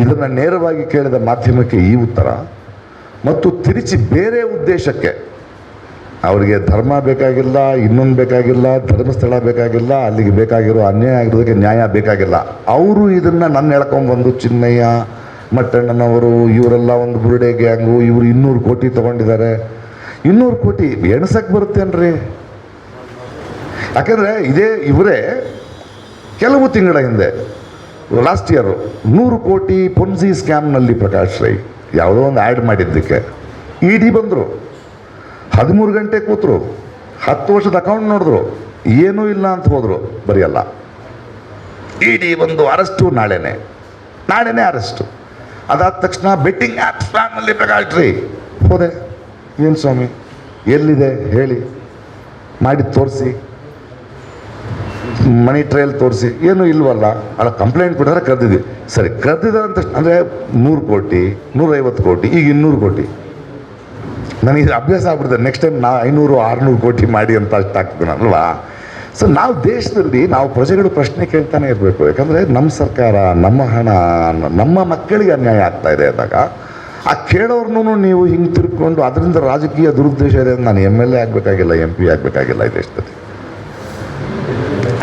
ಇದನ್ನು ನೇರವಾಗಿ ಕೇಳಿದ ಮಾಧ್ಯಮಕ್ಕೆ ಈ ಉತ್ತರ, ಮತ್ತು ತಿರುಚಿ ಬೇರೆ ಉದ್ದೇಶಕ್ಕೆ, ಅವರಿಗೆ ಧರ್ಮ ಬೇಕಾಗಿಲ್ಲ, ಇನ್ನೊಂದು ಬೇಕಾಗಿಲ್ಲ, ಧರ್ಮಸ್ಥಳ ಬೇಕಾಗಿಲ್ಲ, ಅಲ್ಲಿಗೆ ಬೇಕಾಗಿರೋ ಅನ್ಯಾಯ ಆಗಿರೋದಕ್ಕೆ ನ್ಯಾಯ ಬೇಕಾಗಿಲ್ಲ, ಅವರು ಇದನ್ನು ನನ್ನ ಹೇಳ್ಕೊಂಬಂದು ಚಿನ್ನಯ್ಯ, ಮಟ್ಟಣ್ಣನವರು ಇವರೆಲ್ಲ ಒಂದು ಬುರುಡೆ ಗ್ಯಾಂಗು, ಇವರು 200 ಕೋಟಿ ತೊಗೊಂಡಿದ್ದಾರೆ. 200 ಕೋಟಿ ಎಣ್ಸಕ್ಕೆ ಬರುತ್ತೇನ್ರಿ? ಯಾಕಂದರೆ ಇವರೇ ಕೆಲವು ತಿಂಗಳ ಹಿಂದೆ ಲಾಸ್ಟ್ ಇಯರು 100 ಕೋಟಿ ಪೊನ್ಸಿ ಸ್ಕ್ಯಾಮ್ನಲ್ಲಿ ಪ್ರಕಾಶ್ ರೈ ಯಾವುದೋ ಒಂದು ಆ್ಯಡ್ ಮಾಡಿದ್ದಕ್ಕೆ ಇಡಿ ಬಂದರು, 13 ಗಂಟೆ ಕೂತರು, 10 ವರ್ಷದ ಅಕೌಂಟ್ ನೋಡಿದ್ರು, ಏನೂ ಇಲ್ಲ ಅಂತ ಹೋದರು. ಬರೆಯಲ್ಲ, ಇಡಿ ಬಂದು ಅರೆಸ್ಟು, ನಾಳೆನೇ ಅರೆಸ್ಟು. ಅದಾದ ತಕ್ಷಣ ಬೆಟ್ಟಿಂಗ್ ಆ್ಯಪ್ ಸ್ಕ್ಯಾಮ್ನಲ್ಲಿ ಪ್ರಕಾಶ್ ರೈ ಹೋದೆ. ಏನು ಸ್ವಾಮಿ ಎಲ್ಲಿದೆ ಹೇಳಿ, ಮಾಡಿ ತೋರಿಸಿ, ಮನಿ ಟ್ರಯಲ್ ತೋರಿಸಿ, ಏನೂ ಇಲ್ವಲ್ಲ. ಅಲ್ಲ ಕಂಪ್ಲೇಂಟ್ ಕೊಟ್ಟಿದ್ರೆ ಕರೆದಿದ್ವಿ, ಸರಿ ಕರೆದಿದ್ದಾರೆ ಅಂತ ಅಂದರೆ 100 ಕೋಟಿ 150 ಕೋಟಿ, ಈಗ 200 ಕೋಟಿ. ನನಗೆ ಅಭ್ಯಾಸ ಆಗ್ಬಿಡ್ತದೆ, ನೆಕ್ಸ್ಟ್ ಟೈಮ್ ನಾವು 500-600 ಕೋಟಿ ಮಾಡಿ ಅಂತ ಅಷ್ಟು ಆಗ್ತದೆ ಅಲ್ವಾ. ಸೊ ನಾವು ದೇಶದಲ್ಲಿ ನಾವು ಪ್ರಜೆಗಳು ಪ್ರಶ್ನೆ ಕೇಳ್ತಾನೆ ಇರಬೇಕು. ಯಾಕಂದರೆ ನಮ್ಮ ಸರ್ಕಾರ, ನಮ್ಮ ಹಣ, ನಮ್ಮ ಮಕ್ಕಳಿಗೆ ಅನ್ಯಾಯ ಆಗ್ತಾ ಇದೆ ಅಂದಾಗ ಆ ಕೇಳೋರ್ನೂ ನೀವು ಹಿಂಗೆ ತಿರ್ಕೊಂಡು ಅದರಿಂದ ರಾಜಕೀಯ ದುರುದ್ದೇಶ ಇದೆ. ನಾನು MLA ಆಗಬೇಕಾಗಿಲ್ಲ, MP ಆಗಬೇಕಾಗಿಲ್ಲ ಈ ದೇಶದಲ್ಲಿ.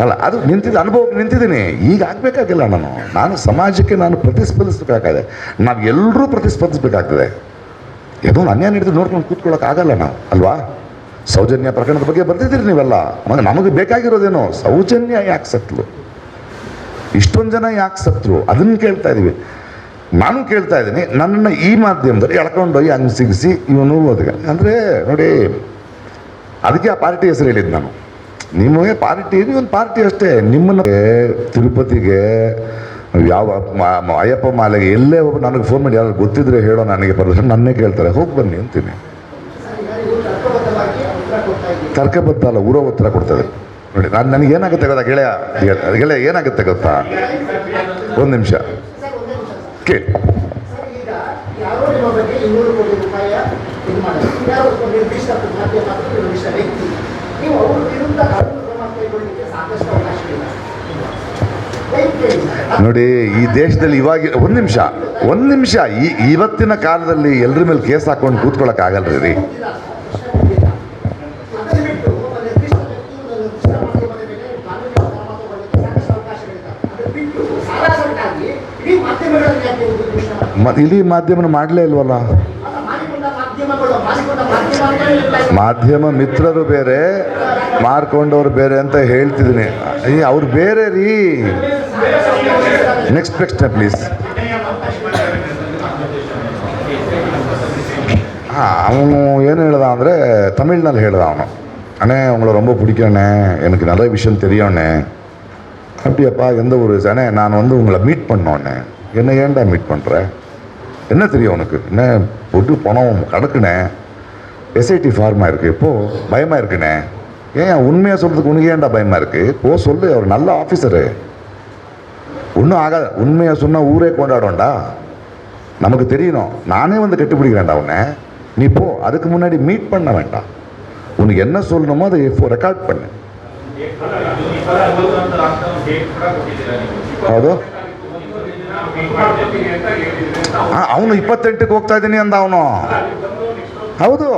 ಅಲ್ಲ, ಅದು ಅನುಭವಕ್ಕೆ ನಿಂತಿದ್ದೀನಿ. ಈಗ ಆಗಬೇಕಾಗಿಲ್ಲ. ನಾನು ಸಮಾಜಕ್ಕೆ ಪ್ರತಿಸ್ಪಂದಿಸಬೇಕಾಗಿದೆ. ನಾವು ಎಲ್ಲರೂ ಪ್ರತಿಸ್ಪಂದಿಸಬೇಕಾಗ್ತದೆ. ಏನೋ ಅನ್ಯಾಯ ನಡೆದು ನೋಡ್ಕೊಂಡು ಕೂತ್ಕೊಳ್ಳೋಕ್ಕಾಗಲ್ಲ ನಾವು, ಅಲ್ವಾ? ಸೌಜನ್ಯ ಪ್ರಕರಣದ ಬಗ್ಗೆ ಬರ್ತಿದ್ದೀರಿ ನೀವೆಲ್ಲ. ನಮಗೆ ಬೇಕಾಗಿರೋದೇನೋ ಸೌಜನ್ಯ ಯಾಕೆ ಸತ್ಲು, ಇಷ್ಟೊಂದು ಜನ ಯಾಕೆ ಸತ್ರು, ಅದನ್ನು ಕೇಳ್ತಾ ಇದ್ದೀವಿ. ನಾನು ಕೇಳ್ತಾ ಇದ್ದೀನಿ, ನನ್ನನ್ನು ಈ ಮಾಧ್ಯಮದಲ್ಲಿ ಎಳ್ಕೊಂಡೋಗಿ ಹಂಗೆ ಸಿಗಿಸಿ ಇವನು ಅದಕ್ಕೆ ಅಂದರೆ ನೋಡಿ, ಅದಕ್ಕೆ ಆ ಪಾರ್ಟಿ ಹೆಸರು ಹೇಳಿದ್ದು ನಾನು. ನಿಮಗೆ ಪಾರ್ಟಿ ಒಂದು ಪಾರ್ಟಿ ಅಷ್ಟೇ. ನಿಮ್ಮನ್ನು ತಿರುಪತಿಗೆ ಯಾವ ಅಯ್ಯಪ್ಪ ಮಾಲೆಗೆ ಎಲ್ಲೇ ಒಬ್ಬ ನನಗೆ ಫೋನ್ ಮಾಡಿ ಯಾರು ಗೊತ್ತಿದ್ರೆ ಹೇಳೋ, ನನಗೆ ಪರ್ಮಿಷನ್ ನನ್ನೇ ಕೇಳ್ತಾರೆ, ಹೋಗಿ ಬನ್ನಿ ಅಂತೀನಿ. ತರ್ಕಬದ್ಧ ಅಲ್ಲ, ಊರೋ ಉತ್ತರ ಕೊಡ್ತದೆ ನೋಡಿ. ನನಗೇನಾಗುತ್ತೆ ಗೊತ್ತಾ ಗೆಳೆಯ ಏನಾಗುತ್ತೆ ಗೊತ್ತಾ, ಒಂದು ನಿಮಿಷ ಕೇಳಿ. ನೋಡಿ, ಈ ದೇಶದಲ್ಲಿ ಇವಾಗ ಒಂದು ನಿಮಿಷ ಇವತ್ತಿನ ಕಾಲದಲ್ಲಿ ಎಲ್ಲರ ಮೇಲೆ ಕೇಸ್ ಹಾಕೊಂಡು ಕೂತ್ಕೊಳ್ಳೋಕೆ ಆಗಲ್ರಿ ರೀ. ಇಡೀ ಮಾಧ್ಯಮನ ಮಾಡಲೇ ಇಲ್ವಲ್ಲ. ಮಾಧ್ಯಮ ಮಿತ್ರರು ಬೇರೆ, ಮಾರ್ಕೊಂಡವ್ರು ಬೇರೆ ಅಂತ ಹೇಳ್ತಿದ್ದೀನಿ. ಅವ್ರು ಬೇರೆ ರೀ. ನೆಕ್ಸ್ಟ್ ಪ್ರಶ್ನೆ ಪ್ಲೀಸ್. ಅವನು ಏನು ಹೇಳ್ದ ಅಂದರೆ, ತಮಿಳ್ನಲ್ಲಿ ಹೇಳ್ದ ಅವನು, அண்ணே உங்களை ரொம்ப பிடிக்கண்ணே, எனக்கு நிறைய விஷயம் தெரியும்ண்ணே. அப்படியாப்பா, எந்த ஊர்? அண்ணே நான் உங்களை மீட் பண்ணோண்ணே. என்ன ஏன்டா மீட் பண்ணுற? என்ன தெரியும் உனக்கு? என்ன போட்டு பணம் கிடக்குண்ணே, SIT ஃபார்மாக இருக்குது, இப்போது பயமாக இருக்குண்ணே. ஏன் உண்மையாக சொல்கிறதுக்கு உனக்கு ஏன்டா பயமாக இருக்குது? போ சொல்லு, அவர் நல்ல ஆஃபீஸரு, ஒன்றும் ஆகாது. உண்மையாக சொன்னால் ஊரே கொண்டாடும்டா, நமக்கு தெரியணும். நானே கட்டுப்பிடிக்கிறேன்டா உன்னை, நீ போ. அதுக்கு முன்னாடி மீட் பண்ண வேண்டாம். உனக்கு என்ன சொல்லணுமோ அதை ரெக்கார்ட் பண்ணு. ಹೌದು, ಅವನು 28ಕ್ಕೆ ಹೋಗ್ತಾ ಇದ್ದೀನಿ ಅಂದ ಅವನು. ಹೌದು,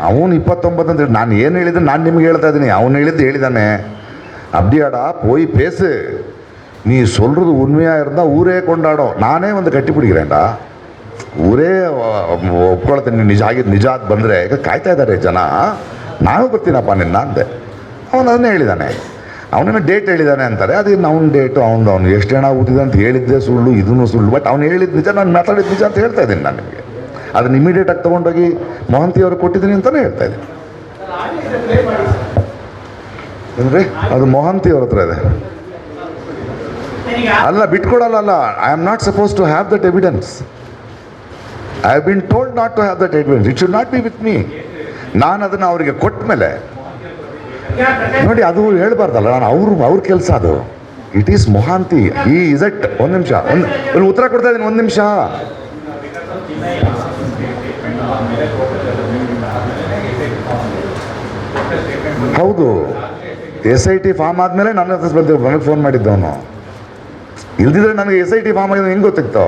ಅವನು 29 ಅಂತ. ನಾನು ಏನು ಹೇಳಿದ್ರೆ ನಾನು ನಿಮ್ಗೆ ಹೇಳ್ತಾ ಇದ್ದೀನಿ, ಅವನು ಹೇಳಿದ್ದಾನೆ. அப்படியாடா போய் பேசு, நீ சொல்கிறது உண்மையாக இருந்தால் ஊரே கொண்டாடும். ನಾನೇ ಕಟ್ಟಿ பிடிக்கிறேன்டಾ, ಊರೇ ಒಪ್ಕೊಳ್ತೀನಿ. ನಿಜ ಬಂದರೆ ಈಗ ಕಾಯ್ತಾ ಇದ್ದಾರೆ ಜನ, ನಾನು ಬರ್ತೀನಪ್ಪ ನಿನ್ನ ಅಂದೆ. ಅವನು ಅದನ್ನೇ ಹೇಳಿದ್ದಾನೆ. ಅವನೇನೋ ಡೇಟ್ ಹೇಳಿದ್ದಾನೆ ಅಂತಾರೆ, ಅದೇನು ಅವ್ನ ಡೇಟು ಅವನು ಎಷ್ಟು ಜನ ಊಟಿದೆ ಅಂತ ಹೇಳಿದ್ದೆ ಸುಳ್ಳು, ಇದನ್ನು ಸುಳ್ಳು. ಬಟ್ ಅವ್ನು ಹೇಳಿದ ನಿಜ, ನಾನು ಮಾತಾಡಿದ ನಿಜ ಅಂತ ಹೇಳ್ತಾ ಇದ್ದೀನಿ ನಾನು ನಿಮಗೆ. ಅದನ್ನು ಇಮಿಡಿಯೇಟಾಗಿ ತೊಗೊಂಡೋಗಿ ಮೊಹಂತಿ ಅವ್ರಿಗೆ ಕೊಟ್ಟಿದ್ದೀನಿ ಅಂತಲೇ ಹೇಳ್ತಾ ಇದ್ದೀನಿ. ಅಂದರೆ ಅದು ಮೊಹಂತಿ ಅವ್ರ ಹತ್ರ ಇದೆ. ಅಲ್ಲ, ಬಿಟ್ಕೊಡಲ್ಲ. I am not suppose to have that evidence. I have been told not to have that evidence. It should not be with me. ನಾನು ಅದನ್ನು ಅವರಿಗೆ ಕೊಟ್ಟ ಮೇಲೆ ನೋಡಿ, ಅದು ಹೇಳ್ಬಾರ್ದಲ್ಲ. ನಾನು ಅವ್ರ ಕೆಲಸ ಅದು. ಇಟ್ ಈಸ್ ಮೊಹಾಂತಿ, ಈ ಇಸ್ ಇಟ್. ಒಂದು ನಿಮಿಷ, ಒಂದು ಉತ್ತರ ಕೊಡ್ತಾ ಇದ್ದೀನಿ, ಒಂದು ನಿಮಿಷ. ಹೌದು, SIT ಫಾರ್ಮ್ ಆದಮೇಲೆ ನನ್ನ ಹತ್ರ ಬಂದಿದ್ದು, ನನಗೆ ಫೋನ್ ಮಾಡಿದ್ದವನು. ಇಲ್ದಿದ್ರೆ ನನಗೆ SIT ಫಾರ್ಮ್ ಆಗಿದ್ದು ಹೆಂಗೆ ಗೊತ್ತಿತ್ತು?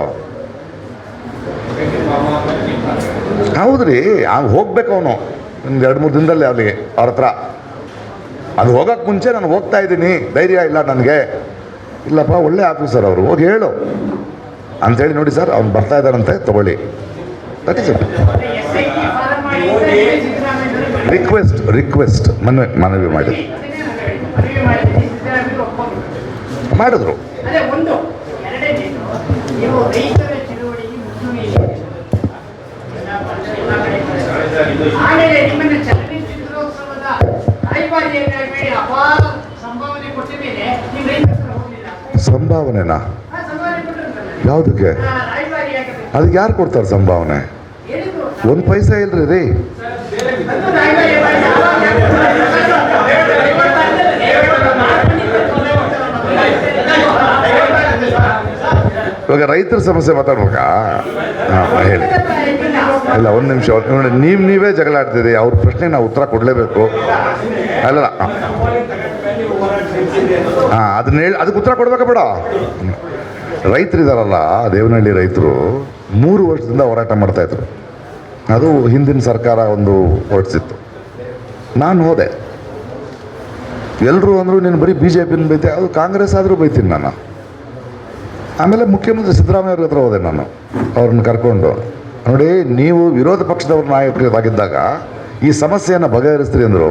ಹೌದ್ರಿ, ಹೋಗ್ಬೇಕು ಅವನು ಒಂದು 2-3 ದಿನದಲ್ಲಿ ಅಲ್ಲಿಗೆ ಅವ್ರ ಹತ್ರ. ಅದು ಹೋಗೋಕ್ಕೆ ಮುಂಚೆ ನಾನು ಹೋಗ್ತಾ ಇದ್ದೀನಿ, ಧೈರ್ಯ ಇಲ್ಲ ನನಗೆ. ಇಲ್ಲಪ್ಪ, ಒಳ್ಳೆ ಆಫೀಸರ್ ಅವರು, ಹೋಗಿ ಹೇಳು ಅಂಥೇಳಿ, ನೋಡಿ ಸರ್ ಅವ್ನು ಬರ್ತಾ ಇದ್ದಾರಂತೆ, ತಗೊಳ್ಳಿ. That is it. ರಿಕ್ವೆಸ್ಟ್ ಮನವಿ ಮಾಡಿದ್ರು. ಸಂಭಾವನೆನಾ? ಯಾವುದಕ್ಕೆ? ಅದಕ್ಕೆ ಯಾರು ಕೊಡ್ತಾರೆ ಸಂಭಾವನೆ? 1 ಪೈಸೆ ಇಲ್ರಿ ರೀ. ಇವಾಗ ರೈತರ ಸಮಸ್ಯೆ ಮಾತಾಡ್ಬೇಕಾ? ಹಾಂ, ಹೇಳಿ. ಇಲ್ಲ, 1 ನಿಮಿಷ ನೋಡಿ, ನೀವೇ ಜಗಳ ಆಡ್ತೀರಿ. ಅವ್ರ ಪ್ರಶ್ನೆ ನಾವು ಉತ್ತರ ಕೊಡಲೇಬೇಕು. ಅಲ್ಲ, ಹಾಂ, ಅದನ್ನ ಹೇಳಿ, ಅದಕ್ಕೆ ಉತ್ತರ ಕೊಡ್ಬೇಕಾ ಬೇಡ? ರೈತರಿದಾರಲ್ಲ, ದೇವನಹಳ್ಳಿ ರೈತರು 3 ವರ್ಷದಿಂದ ಹೋರಾಟ ಮಾಡ್ತಾಯಿದ್ರು. ಅದು ಹಿಂದಿನ ಸರ್ಕಾರ ಒಂದು ಹೊರಡಿಸಿತ್ತು. ನಾನು ಹೋದೆ. ಎಲ್ಲರೂ ಅಂದರು ನೀನು ಬರೀ BJPನ ಬೈತೆ, ಅದು ಕಾಂಗ್ರೆಸ್ ಆದರೂ ಬೈತೀನಿ ನಾನು. ಆಮೇಲೆ ಮುಖ್ಯಮಂತ್ರಿ ಸಿದ್ದರಾಮಯ್ಯ ಅವ್ರ ಹತ್ರ ಹೋದೆ ನಾನು, ಅವ್ರನ್ನ ಕರ್ಕೊಂಡು. ನೋಡಿ, ನೀವು ವಿರೋಧ ಪಕ್ಷದವ್ರ ನಾಯಕರಾಗಿದ್ದಾಗ ಈ ಸಮಸ್ಯೆಯನ್ನು ಬಗೆಹರಿಸ್ತೀರಿ ಅಂದರು.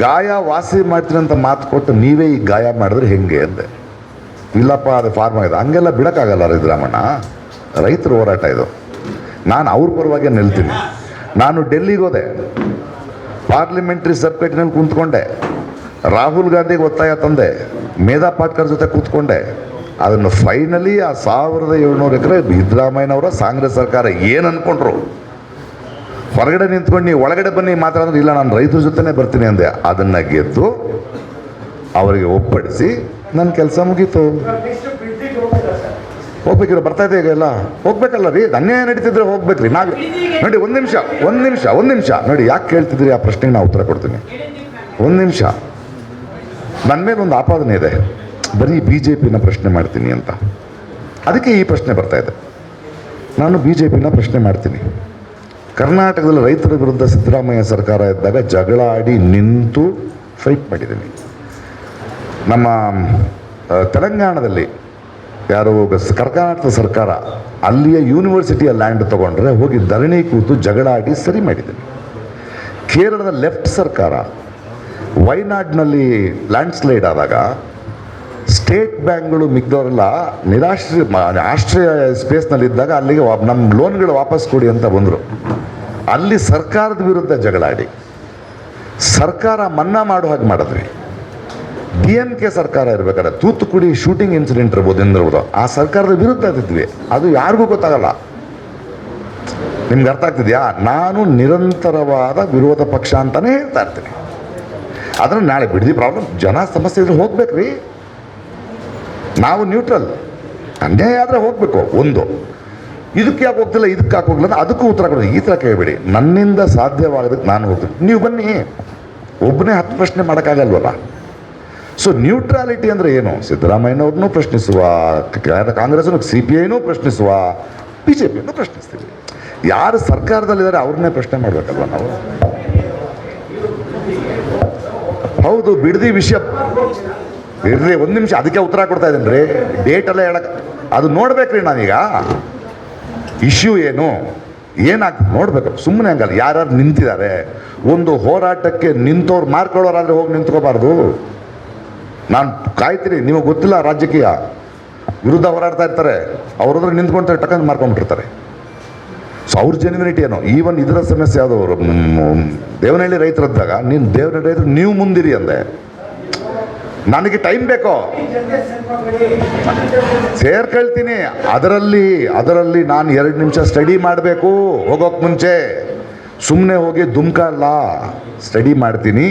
ಗಾಯ ವಾಸಿ ಮಾಡ್ತೀನಿ ಅಂತ ಮಾತು ಕೊಟ್ಟು ನೀವೇ ಈ ಗಾಯ ಮಾಡಿದ್ರೆ ಹೆಂಗೆ ಅಂದೆ. ಇಲ್ಲಪ್ಪ, ಅದು ಫಾರ್ಮ್ ಆಗಿದೆ, ಹಂಗೆಲ್ಲ ಬಿಡೋಕ್ಕಾಗಲ್ಲ ಸಿದ್ದರಾಮಣ್ಣ, ರೈತರ ಹೋರಾಟ ಇದು. ನಾನು ಅವ್ರ ಪರವಾಗಿ ನಿಲ್ತೀನಿ. ನಾನು ಡೆಲ್ಲಿಗೆ ಹೋದೆ, ಪಾರ್ಲಿಮೆಂಟ್ರಿ ಸಬ್ಕಮಿಟಿನಲ್ಲಿ ಕೂತ್ಕೊಂಡೆ, ರಾಹುಲ್ ಗಾಂಧಿಗೆ ಒತ್ತಾಯ ತಂದೆ, ಮೇಧಾ ಪಾಟ್ಕರ್ ಜೊತೆ ಕೂತ್ಕೊಂಡೆ. ಅದನ್ನು ಫೈನಲಿ ಆ 1700 ಎಕರೆ ಸಿದ್ದರಾಮಯ್ಯನವರ ಕಾಂಗ್ರೆಸ್ ಸರ್ಕಾರ ಏನು ಅಂದ್ಕೊಂಡ್ರು, ಹೊರಗಡೆ ನಿಂತ್ಕೊಂಡು ನೀವು ಒಳಗಡೆ ಬನ್ನಿ ಮಾತಾಡಿದ್ರೆ, ಇಲ್ಲ ನಾನು ರೈತರ ಜೊತೆನೇ ಬರ್ತೀನಿ ಅಂದೆ. ಅದನ್ನು ಗೆದ್ದು ಅವರಿಗೆ ಒಪ್ಪಡಿಸಿ ನನ್ನ ಕೆಲಸ ಮುಗೀತು. ಹೋಗ್ಬೇಕಿರೋ ಬರ್ತಾ ಇದೆ, ಈಗ ಎಲ್ಲ ಹೋಗ್ಬೇಕಲ್ಲ ರೀ, ಅನ್ಯಾಯ ನಡೀತಿದ್ರೆ ಹೋಗ್ಬೇಕ್ರಿ. ನಾವು ನೋಡಿ, ಒಂದು ನಿಮಿಷ ನೋಡಿ, ಯಾಕೆ ಕೇಳ್ತಿದ್ರಿ ಆ ಪ್ರಶ್ನೆಗೆ ನಾನು ಉತ್ತರ ಕೊಡ್ತೀನಿ. 1 ನಿಮಿಷ. ನನ್ನ ಮೇಲೆ ಒಂದು ಆಪಾದನೆ ಇದೆ, ಬರೀ BJPನ ಪ್ರಶ್ನೆ ಮಾಡ್ತೀನಿ ಅಂತ. ಅದಕ್ಕೆ ಈ ಪ್ರಶ್ನೆ ಬರ್ತಾ ಇದೆ. ನಾನು BJPನ ಪ್ರಶ್ನೆ ಮಾಡ್ತೀನಿ. ಕರ್ನಾಟಕದಲ್ಲಿ ರೈತರ ವಿರುದ್ಧ ಸಿದ್ದರಾಮಯ್ಯ ಸರ್ಕಾರ ಇದ್ದಾಗ ಜಗಳ ಆಡಿ ನಿಂತು ಫೈಟ್ ಮಾಡಿದ್ದೀನಿ. ನಮ್ಮ ತೆಲಂಗಾಣದಲ್ಲಿ ಯಾರು ಕರ್ನಾಟಕದ ಸರ್ಕಾರ ಅಲ್ಲಿಯ ಯೂನಿವರ್ಸಿಟಿಯ ಲ್ಯಾಂಡ್ ತೊಗೊಂಡ್ರೆ ಹೋಗಿ ಧರಣಿ ಕೂತು ಜಗಳ ಆಡಿ ಸರಿ ಮಾಡಿದ್ದೀನಿ. ಕೇರಳದ ಲೆಫ್ಟ್ ಸರ್ಕಾರ ವೈನಾಡ್ನಲ್ಲಿ ಲ್ಯಾಂಡ್ ಸ್ಲೈಡ್ ಆದಾಗ ಸ್ಟೇಟ್ ಬ್ಯಾಂಕ್ಗಳು ಮಿಕ್ದವರೆಲ್ಲ ಆಶ್ರಯ ಸ್ಪೇಸ್ನಲ್ಲಿದ್ದಾಗ ಅಲ್ಲಿಗೆ ನಮ್ಮ ಲೋನ್ಗಳು ವಾಪಸ್ ಕೊಡಿ ಅಂತ ಬಂದರು. ಅಲ್ಲಿ ಸರ್ಕಾರದ ವಿರುದ್ಧ ಜಗಳಾಡಿ ಸರ್ಕಾರ ಮನ್ನಾ ಮಾಡೋ ಹಾಗೆ ಮಾಡಿದ್ವಿ. DMK ಸರ್ಕಾರ ಇರಬೇಕಾದ್ರೆ ತೂತುಕುಡಿ ಶೂಟಿಂಗ್ ಇನ್ಸಿಡೆಂಟ್ ಇರ್ಬೋದು, ಆ ಸರ್ಕಾರದ ವಿರುದ್ಧ ಇದ್ವಿ. ಅದು ಯಾರಿಗೂ ಗೊತ್ತಾಗಲ್ಲ. ನಿಮ್ಗೆ ಅರ್ಥ ಆಗ್ತಿದೆಯಾ? ನಾನು ನಿರಂತರವಾದ ವಿರೋಧ ಪಕ್ಷ ಅಂತಲೇ ಹೇಳ್ತಾ ಇರ್ತೀನಿ. ಅದನ್ನು ನಾಳೆ ಬಿಡದಿ ಪ್ರಾಬ್ಲಮ್ ಜನ ಸಮಸ್ಯೆ ಇದ್ರೆ ಹೋಗ್ಬೇಕ್ರಿ. ನಾವು ನ್ಯೂಟ್ರಲ್, ಅನ್ಯಾಯ ಆದರೆ ಹೋಗಬೇಕು. ಒಂದು ಇದಕ್ಕೆ ಯಾಕೆ ಹೋಗ್ತಿಲ್ಲ, ಇದಕ್ಕೆ ಯಾಕೆ ಹೋಗಲಿಲ್ಲ, ಅದಕ್ಕೂ ಉತ್ತರ ಕೊಡೋದು. ಈ ಥರ ಕೇಳಬೇಡಿ. ನನ್ನಿಂದ ಸಾಧ್ಯವಾಗೋದಕ್ಕೆ ನಾನು ಹೋಗ್ತೀನಿ, ನೀವು ಬನ್ನಿ. ಒಬ್ಬನೇ 10 ಪ್ರಶ್ನೆ ಮಾಡೋಕ್ಕಾಗಲ್ವಲ್ಲ. ಸೊ ನ್ಯೂಟ್ರಾಲಿಟಿ ಅಂದರೆ ಏನು? ಸಿದ್ದರಾಮಯ್ಯನವ್ರನ್ನೂ ಪ್ರಶ್ನಿಸುವ, ಕಾಂಗ್ರೆಸ್ನು CPIನೂ ಪ್ರಶ್ನಿಸುವ, BJPಯನ್ನು ಪ್ರಶ್ನಿಸ್ತೀವಿ. ಯಾರು ಸರ್ಕಾರದಲ್ಲಿದ್ದಾರೆ ಅವ್ರನ್ನೇ ಪ್ರಶ್ನೆ ಮಾಡಬೇಕಲ್ವ ನಾವು. ಹೌದು, ಬಿಡದಿ ವಿಷಯ ಇರ್ರಿ. 1 ನಿಮಿಷ, ಅದಕ್ಕೆ ಉತ್ತರ ಕೊಡ್ತಾ ಇದ್ದೀನಿ ರೀ. ಡೇಟೆಲ್ಲ ಹೇಳಕ್ಕೆ ಅದು ನೋಡ್ಬೇಕ್ರಿ. ನಾನೀಗ ಇಶ್ಯೂ ಏನಾಗ್ತದೆ ನೋಡ್ಬೇಕು. ಸುಮ್ಮನೆ ಹಂಗಲ್ಲ. ಯಾರ್ಯಾರು ನಿಂತಿದ್ದಾರೆ, ಒಂದು ಹೋರಾಟಕ್ಕೆ ನಿಂತವ್ರು ಮಾರ್ಕೊಳ್ಳೋರಾದರೆ ಹೋಗಿ ನಿಂತ್ಕೋಬಾರ್ದು. ನಾನು ಕಾಯ್ತೀನಿ. ನಿಮಗೆ ಗೊತ್ತಿಲ್ಲ, ರಾಜಕೀಯ ವಿರುದ್ಧ ಹೋರಾಡ್ತಾ ಇರ್ತಾರೆ, ಅವ್ರದ್ರ ನಿಂತ್ಕೊಂತಾರೆ, ಟಕ್ಕಂದು ಮಾರ್ಕೊಂಡ್ಬಿಟ್ಟಿರ್ತಾರೆ. ಸೊ ಅವ್ರ ಜೆನ್ಯೂನಿಟಿ ಏನೋ. ಈವನ್ ಇದರ ಸಮಸ್ಯೆ ಯಾವುದವರು ದೇವನಹಳ್ಳಿ ರೈತರಿದ್ದಾಗ ನೀನು ದೇವನಹಳ್ಳಿ ರೈತರು ನೀವು ಮುಂದಿರಿ ಅಂದೆ. ನನಗೆ ಟೈಮ್ ಬೇಕೋ, ಸೇರ್ಕೊಳ್ತೀನಿ. ಅದರಲ್ಲಿ ನಾನು 2 ನಿಮಿಷ ಸ್ಟಡಿ ಮಾಡಬೇಕು ಹೋಗೋಕೆ ಮುಂಚೆ. ಸುಮ್ಮನೆ ಹೋಗಿ ದುಮ್ಕ ಅಲ್ಲ, ಸ್ಟಡಿ ಮಾಡ್ತೀನಿ.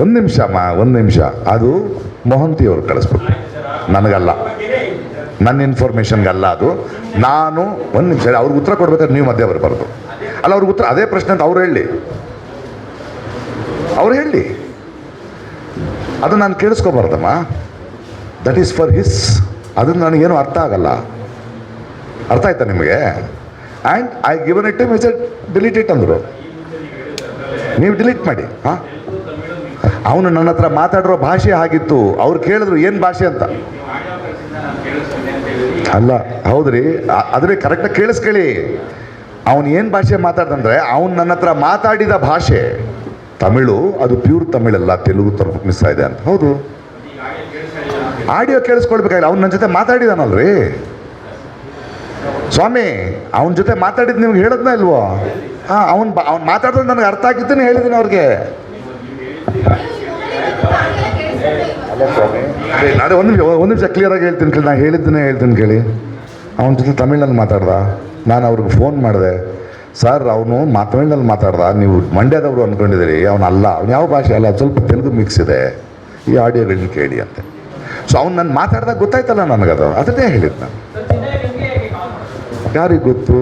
ಒಂದು ನಿಮಿಷ. ಅದು ಮೊಹಂತಿ ಅವರು ಕಳಿಸ್ಬೇಕು, ನನಗಲ್ಲ, ನನ್ನ ಇನ್ಫಾರ್ಮೇಷನ್ಗಲ್ಲ ಅದು. ನಾನು 1 ನಿಮಿಷ ಅವ್ರಿಗೆ ಉತ್ತರ ಕೊಡ್ಬೇಕಾದ್ರೆ ನೀವು ಮಧ್ಯೆ ಬರಬಾರ್ದು. ಅಲ್ಲ, ಅವ್ರಿಗೆ ಉತ್ತರ ಅದೇ ಪ್ರಶ್ನೆ ಅಂತ ಅವ್ರು ಹೇಳಿ. ಅವ್ರು ಹೇಳಿ, ಅದು ನಾನು ಕೇಳಿಸ್ಕೊಬಾರ್ದಮ್ಮ. That is for his. ಅದನ್ನು ನನಗೇನು ಅರ್ಥ ಆಗಲ್ಲ. ಅರ್ಥ ಆಯ್ತಾ ನಿಮಗೆ? And I given it to message delete it ಅಂದರು. ನೀವು ಡಿಲೀಟ್ ಮಾಡಿ. ಹಾಂ, ಅವನು ನನ್ನ ಹತ್ರ ಮಾತಾಡಿರೋ ಭಾಷೆ ಆಗಿತ್ತು. ಅವ್ರು ಕೇಳಿದ್ರು ಏನು ಭಾಷೆ ಅಂತ. ಅಲ್ಲ, ಹೌದ್ರಿ, ಅದ್ರೆ ಕರೆಕ್ಟಾಗಿ ಕೇಳಿಸ್ಕೊಳ್ಳಿ. ಅವನು ಏನು ಭಾಷೆ ಮಾತಾಡ್ದಂದ್ರೆ, ಅವನು ನನ್ನ ಹತ್ರ ಮಾತಾಡಿದ ಭಾಷೆ ತಮಿಳು, ಅದು ಪ್ಯೂರ್ ತಮಿಳಲ್ಲ, ತೆಲುಗು ಥರ ಮಿಸ್ ಇದೆ ಅಂತ. ಹೌದು, ಆಡಿಯೋ ಕೇಳಿಸ್ಕೊಳ್ಬೇಕಾಗಿಲ್ಲ. ಅವ್ನು ನನ್ನ ಜೊತೆ ಮಾತಾಡಿದಾನಲ್ರಿ ಸ್ವಾಮಿ. ಅವನ ಜೊತೆ ಮಾತಾಡಿದ್ದು ನಿಮ್ಗೆ ಹೇಳಿದ್ನ ಇಲ್ವೋ? ಹಾಂ, ಅವ್ನು ಮಾತಾಡಿದ್ರೆ ನನಗೆ ಅರ್ಥ ಆಗಿದ್ದೇನೆ ಹೇಳಿದ್ದೀನಿ ಅವ್ರಿಗೆ. ಅಲ್ಲ ಸ್ವಾಮಿ, ನಾಳೆ ಒಂದು ನಿಮಿಷ ಕ್ಲಿಯರಾಗಿ ಹೇಳ್ತೀನಿ ಕೇಳಿ. ನಾನು ಹೇಳ್ತೀನಿ ಕೇಳಿ. ಅವನ ಜೊತೆ ತಮಿಳ್ನಲ್ಲಿ ಮಾತಾಡ್ದ. ನಾನು ಅವ್ರಿಗೆ ಫೋನ್ ಮಾಡಿದೆ, ಸರ್ ಅವನು ತಮಿಳ್ನಲ್ಲಿ ಮಾತಾಡ್ದ, ನೀವು ಮಂಡ್ಯದವರು ಅಂದ್ಕೊಂಡಿದ್ದೀರಿ, ಅವನಲ್ಲ, ಅವ್ನು ಯಾವ ಭಾಷೆ ಅಲ್ಲ, ಸ್ವಲ್ಪ ತೆಲುಗು ಮಿಕ್ಸ್ ಇದೆ, ಈ ಆಡಿಯೋಗಳನ್ನ ಕೇಳಿ ಅಂತ. ಸೊ ಅವ್ನು ನಾನು ಮಾತಾಡ್ದಾಗ ಗೊತ್ತಾಯ್ತಲ್ಲ ನನಗದು, ಅದನ್ನೇ ಹೇಳಿದ್ದು ನಾನು. ಯಾರಿಗೆ ಗೊತ್ತು?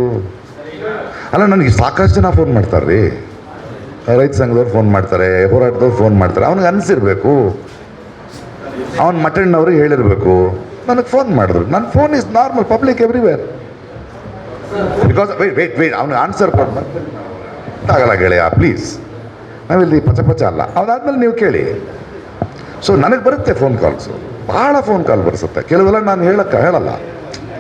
ಅಲ್ಲ, ನನಗೆ ಸಾಕಷ್ಟು ಜನ ಫೋನ್ ಮಾಡ್ತಾರೆ ರೀ. ರೈತ ಸಂಘದವ್ರು ಫೋನ್ ಮಾಡ್ತಾರೆ, ಹೋರಾಟದವ್ರು ಫೋನ್ ಮಾಡ್ತಾರೆ. ಅವ್ನಿಗೆ ಅನಿಸಿರ್ಬೇಕು, ಅವನ ಮಟಣ್ಣವ್ರಿಗೆ ಹೇಳಿರಬೇಕು, ನನಗೆ ಫೋನ್ ಮಾಡಿದ್ರು. ನನ್ನ phone is normal, public everywhere. Because wait ಅವ್ನಿಗೆ ಆನ್ಸರ್ ಕೊಟ್ಟು ಆಗಲ್ಲ ಗೆಳೆಯ, ಪ್ಲೀಸ್. ನಾವಿಲ್ಲಿ ಪಚ ಅಲ್ಲ. ಅದಾದ್ಮೇಲೆ ನೀವು ಕೇಳಿ. ಸೊ ನನಗೆ ಬರುತ್ತೆ ಫೋನ್ ಕಾಲ್ಸು, ಭಾಳ ಫೋನ್ ಕಾಲ್ ಬರಿಸುತ್ತೆ. ಕೆಲವೆಲ್ಲ ನಾನು ಹೇಳಲ್ಲ,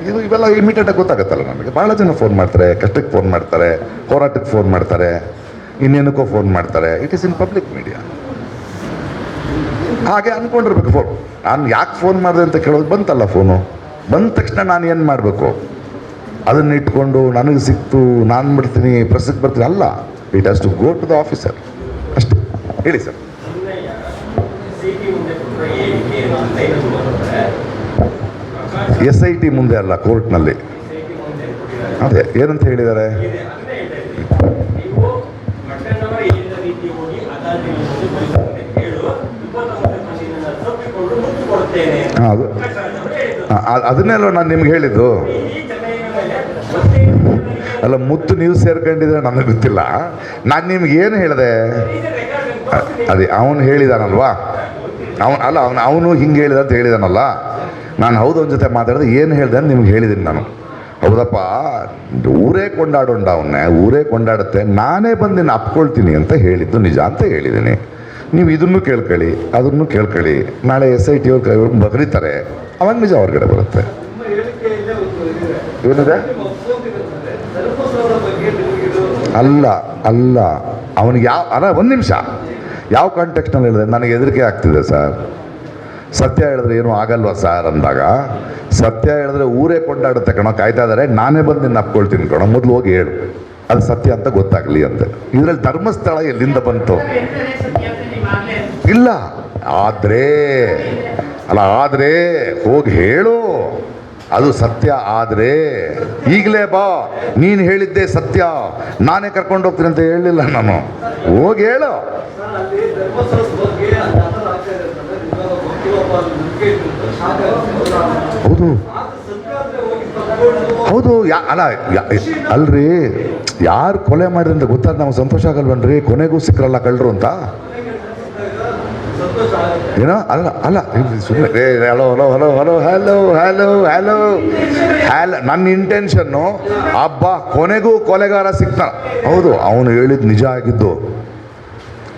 ಇವೆಲ್ಲ ಇಮಿಡಿಯೇಟಾಗಿ ಗೊತ್ತಾಗುತ್ತಲ್ಲ ನನಗೆ. ಭಾಳ ಜನ ಫೋನ್ ಮಾಡ್ತಾರೆ, ಕಷ್ಟಕ್ಕೆ ಫೋನ್ ಮಾಡ್ತಾರೆ, ಹೋರಾಟಕ್ಕೆ ಫೋನ್ ಮಾಡ್ತಾರೆ, ಇನ್ನೇನಕ್ಕೋ ಫೋನ್ ಮಾಡ್ತಾರೆ. It is in public media. ಹಾಗೆ ಅಂದ್ಕೊಂಡಿರ್ಬೇಕು. ಫೋನ್ ನಾನು ಯಾಕೆ ಫೋನ್ ಮಾಡಿದೆ ಅಂತ ಕೇಳೋದು ಬಂತಲ್ಲ. ಫೋನು ಬಂದ ತಕ್ಷಣ ನಾನು ಏನು ಮಾಡಬೇಕು? ಅದನ್ನು ಇಟ್ಕೊಂಡು ನನಗೆ ಸಿಕ್ತು, ನಾನು ಬಿಡ್ತೀನಿ, ಪ್ರೆಸ್ಸಿಗೆ ಬರ್ತೀನಿ ಅಲ್ಲ. It has to go to the officer ಅಷ್ಟೇ. ಹೇಳಿ ಸರ್. SIT ಮುಂದೆ ಅಲ್ಲ, ಕೋರ್ಟ್ನಲ್ಲಿ. ಅದೇ ಏನಂತ ಹೇಳಿದ್ದಾರೆ? ಅದು ಅದನ್ನೆಲ್ಲ ನಾನು ನಿಮ್ಗೆ ಹೇಳಿದ್ದು. ಅಲ್ಲ, ಮುತ್ತು ನೀವು ಸೇರ್ಕೊಂಡಿದ್ರೆ ನನಗೆ ಗೊತ್ತಿಲ್ಲ. ನಾನು ನಿಮ್ಗೆ ಏನು ಹೇಳಿದೆ? ಅದೇ ಅವನು ಹೇಳಿದಾನಲ್ವಾ, ಅವನು ಹಿಂಗೆ ಹೇಳಿದ ಅಂತ ಹೇಳಿದಾನಲ್ಲ. ನಾನು ಹೌದು ಅವನ ಜೊತೆ ಮಾತಾಡಿದ್ರೆ ಏನು ಹೇಳಿದೆ ಅಂತ ನಿಮ್ಗೆ ಹೇಳಿದ್ದೀನಿ ನಾನು. ಹೌದಪ್ಪ, ಊರೇ ಕೊಂಡಾಡೋಂಡ ಅವನ್ನೇ, ಊರೇ ಕೊಂಡಾಡುತ್ತೆ, ನಾನೇ ಬಂದು ನಿನ್ನ ಅಪ್ಕೊಳ್ತೀನಿ ಅಂತ ಹೇಳಿದ್ದು ನಿಜ ಅಂತ ಹೇಳಿದ್ದೀನಿ. ನೀವು ಇದನ್ನು ಕೇಳ್ಕೊಳ್ಳಿ, ಅದನ್ನು ಕೇಳ್ಕೊಳ್ಳಿ. ನಾಳೆ SIT ಅವ್ರು ಬಗರಿತಾರೆ, ಅವಾಗ ನಿಜ ಹೊರಗಡೆ ಬರುತ್ತೆ. ಏನಿದೆ? ಅಲ್ಲ ಅವನಿಗೆ ಒಂದು ನಿಮಿಷ, ಯಾವ ಕಾಂಟೆಕ್ಸ್ನಲ್ಲಿ ಹೇಳಿದೆ? ನನಗೆ ಹೆದರಿಕೆ ಆಗ್ತಿದೆ ಸರ್. ಸತ್ಯ ಹೇಳಿದ್ರೆ ಏನೂ ಆಗಲ್ವಾ ಸರ್ ಅಂದಾಗ, ಸತ್ಯ ಹೇಳಿದ್ರೆ ಊರೇ ಕೊಂಡಾಡುತ್ತೆ ಕಣೋ, ಕಾಯ್ತಾ ಇದ್ದಾರೆ, ನಾನೇ ಬಂದು ನಿನ್ನ ಅಪ್ಕೊಳ್ತೀನಿ ಕಣೋ, ಮೊದಲು ಹೋಗಿ ಹೇಳು ಅದು ಸತ್ಯ ಅಂತ ಗೊತ್ತಾಗಲಿ ಅಂತ. ಇದರಲ್ಲಿ ಧರ್ಮಸ್ಥಳ ಎಲ್ಲಿಂದ ಬಂತು? ಇಲ್ಲ, ಆದರೆ ಹೋಗಿ ಹೇಳು ಅದು ಸತ್ಯ. ಆದರೆ ಈಗಲೇ ಬಾ, ನೀನು ಹೇಳಿದ್ದೆ ಸತ್ಯ, ನಾನೇ ಕರ್ಕೊಂಡು ಹೋಗ್ತೀನಿ ಅಂತ ಹೇಳಲಿಲ್ಲ ನಾನು. ಹೋಗಿ ಹೇಳು. ಹೌದು ಅಲ್ರಿ, ಯಾರು ಕೊಲೆ ಮಾಡಿದ್ರೆ ಅಂತ ಗೊತ್ತಾದ ನಮ್ಗೆ ಸಂತೋಷ ಆಗಲ್ವನ್ರಿ? ಕೊನೆಗೂ ಸಿಕ್ಕರಲ್ಲ ಕಳ್ಳರು ಅಂತ. ಏನೋ ಅಲ್ಲ ಸುಮ್ಮನೆ ಹಲೋ ನನ್ನ ಇಂಟೆನ್ಷನ್ನು ಅಬ್ಬಾ ಕೊನೆಗೂ ಕೊಲೆಗಾರ ಸಿಕ್ತ. ಹೌದು, ಅವನು ಹೇಳಿದ್ದು ನಿಜ ಆಗಿದ್ದು.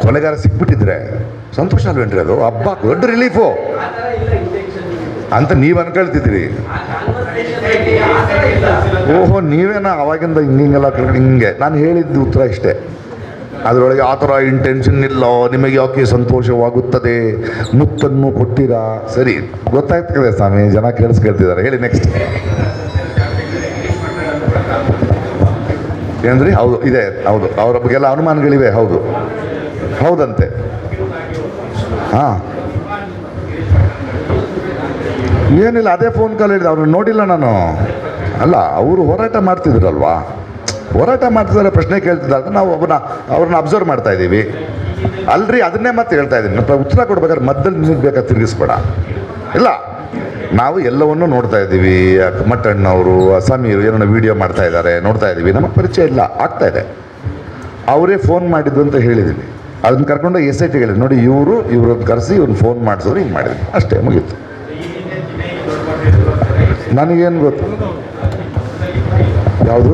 ಕೊಲೆಗಾರ ಸಿಕ್ಬಿಟ್ಟಿದ್ರೆ ಸಂತೋಷ ಅಲ್ವೇನ್ರಿ? ಅದು ಹಬ್ಬ, ದೊಡ್ಡ ರಿಲೀಫು ಅಂತ ನೀವು ಅನ್ಕೊಳ್ತಿದ್ದೀರಿ. ಓಹೋ, ನೀವೇನ ಅವಾಗಿಂದ ಹಿಂಗೆಲ್ಲ ಹಿಂಗೆ. ನಾನು ಹೇಳಿದ್ದು ಉತ್ತರ ಇಷ್ಟೇ. ಅದರೊಳಗೆ ಆ ಥರ ಇಂಟೆನ್ಷನ್ ಇಲ್ಲ, ನಿಮಗೆ ಯಾಕೆ ಸಂತೋಷವಾಗುತ್ತದೆ, ಮುತ್ತನ್ನು ಕೊಟ್ಟಿರಾ? ಸರಿ, ಗೊತ್ತಾಗ್ತದೆ ಸ್ವಾಮಿ, ಜನ ಕೇಳಿಸ್ಕೊಳ್ತಿದ್ದಾರೆ. ಹೇಳಿ ನೆಕ್ಸ್ಟ್. ಏನಂದ್ರಿ? ಹೌದು ಇದೆ, ಹೌದು, ಅವರ ಬಗ್ಗೆಲ್ಲ ಅನುಮಾನಗಳಿವೆ. ಹೌದಂತೆ. ಹಾಂ, ಏನಿಲ್ಲ, ಅದೇ ಫೋನ್ ಕಾಲ್ ಹೇಳಿದೆ. ಅವ್ರನ್ನ ನೋಡಿಲ್ಲ ನಾನು. ಅಲ್ಲ, ಅವರು ಹೋರಾಟ ಮಾಡ್ತಿದ್ರಲ್ವಾ, ಹೋರಾಟ ಮಾಡ್ತಿದ್ದಾರೆ, ಪ್ರಶ್ನೆ ಕೇಳ್ತಿದ್ದಾಗ ನಾವು ಅವ್ರನ್ನ ಅಬ್ಸರ್ವ್ ಮಾಡ್ತಾ ಇದ್ದೀವಿ ಅಲ್ರಿ. ಅದನ್ನೇ ಮತ್ತೆ ಹೇಳ್ತಾ ಇದ್ದೀನಿ, ಉತ್ತರ ಕೊಡ್ಬೇಕಾದ್ರೆ ಮಧ್ಯದಲ್ಲಿ ನಿಮಗೆ ಬೇಕಾದ ತಿರುಗಿಸ್ಬೇಡ. ಇಲ್ಲ, ನಾವು ಎಲ್ಲವನ್ನೂ ನೋಡ್ತಾ ಇದ್ದೀವಿ. ಮಟ್ಟಣ್ಣವರು, ಸಮೀರು ಏನೋ ವಿಡಿಯೋ ಮಾಡ್ತಾ ಇದ್ದಾರೆ, ನೋಡ್ತಾ ಇದ್ದೀವಿ. ನಮಗೆ ಪರಿಚಯ ಇಲ್ಲ, ಆಗ್ತಾ ಇದೆ. ಅವರೇ ಫೋನ್ ಮಾಡಿದ್ದು ಅಂತ ಹೇಳಿದ್ದೀನಿ. ಅದನ್ನ ಕರ್ಕೊಂಡು ಎಸ್ ಐ ಟಿ ಹೇಳಿ ನೋಡಿ ಇವ್ರನ್ನ ಕರೆಸಿ ಇವ್ರನ್ನ ಫೋನ್ ಮಾಡಿಸಿದ್ರು ಹಿಂಗೆ ಮಾಡಿದ್ವಿ ಅಷ್ಟೇ ಮುಗೀತು. ನನಗೇನು ಗೊತ್ತು ಯಾವುದು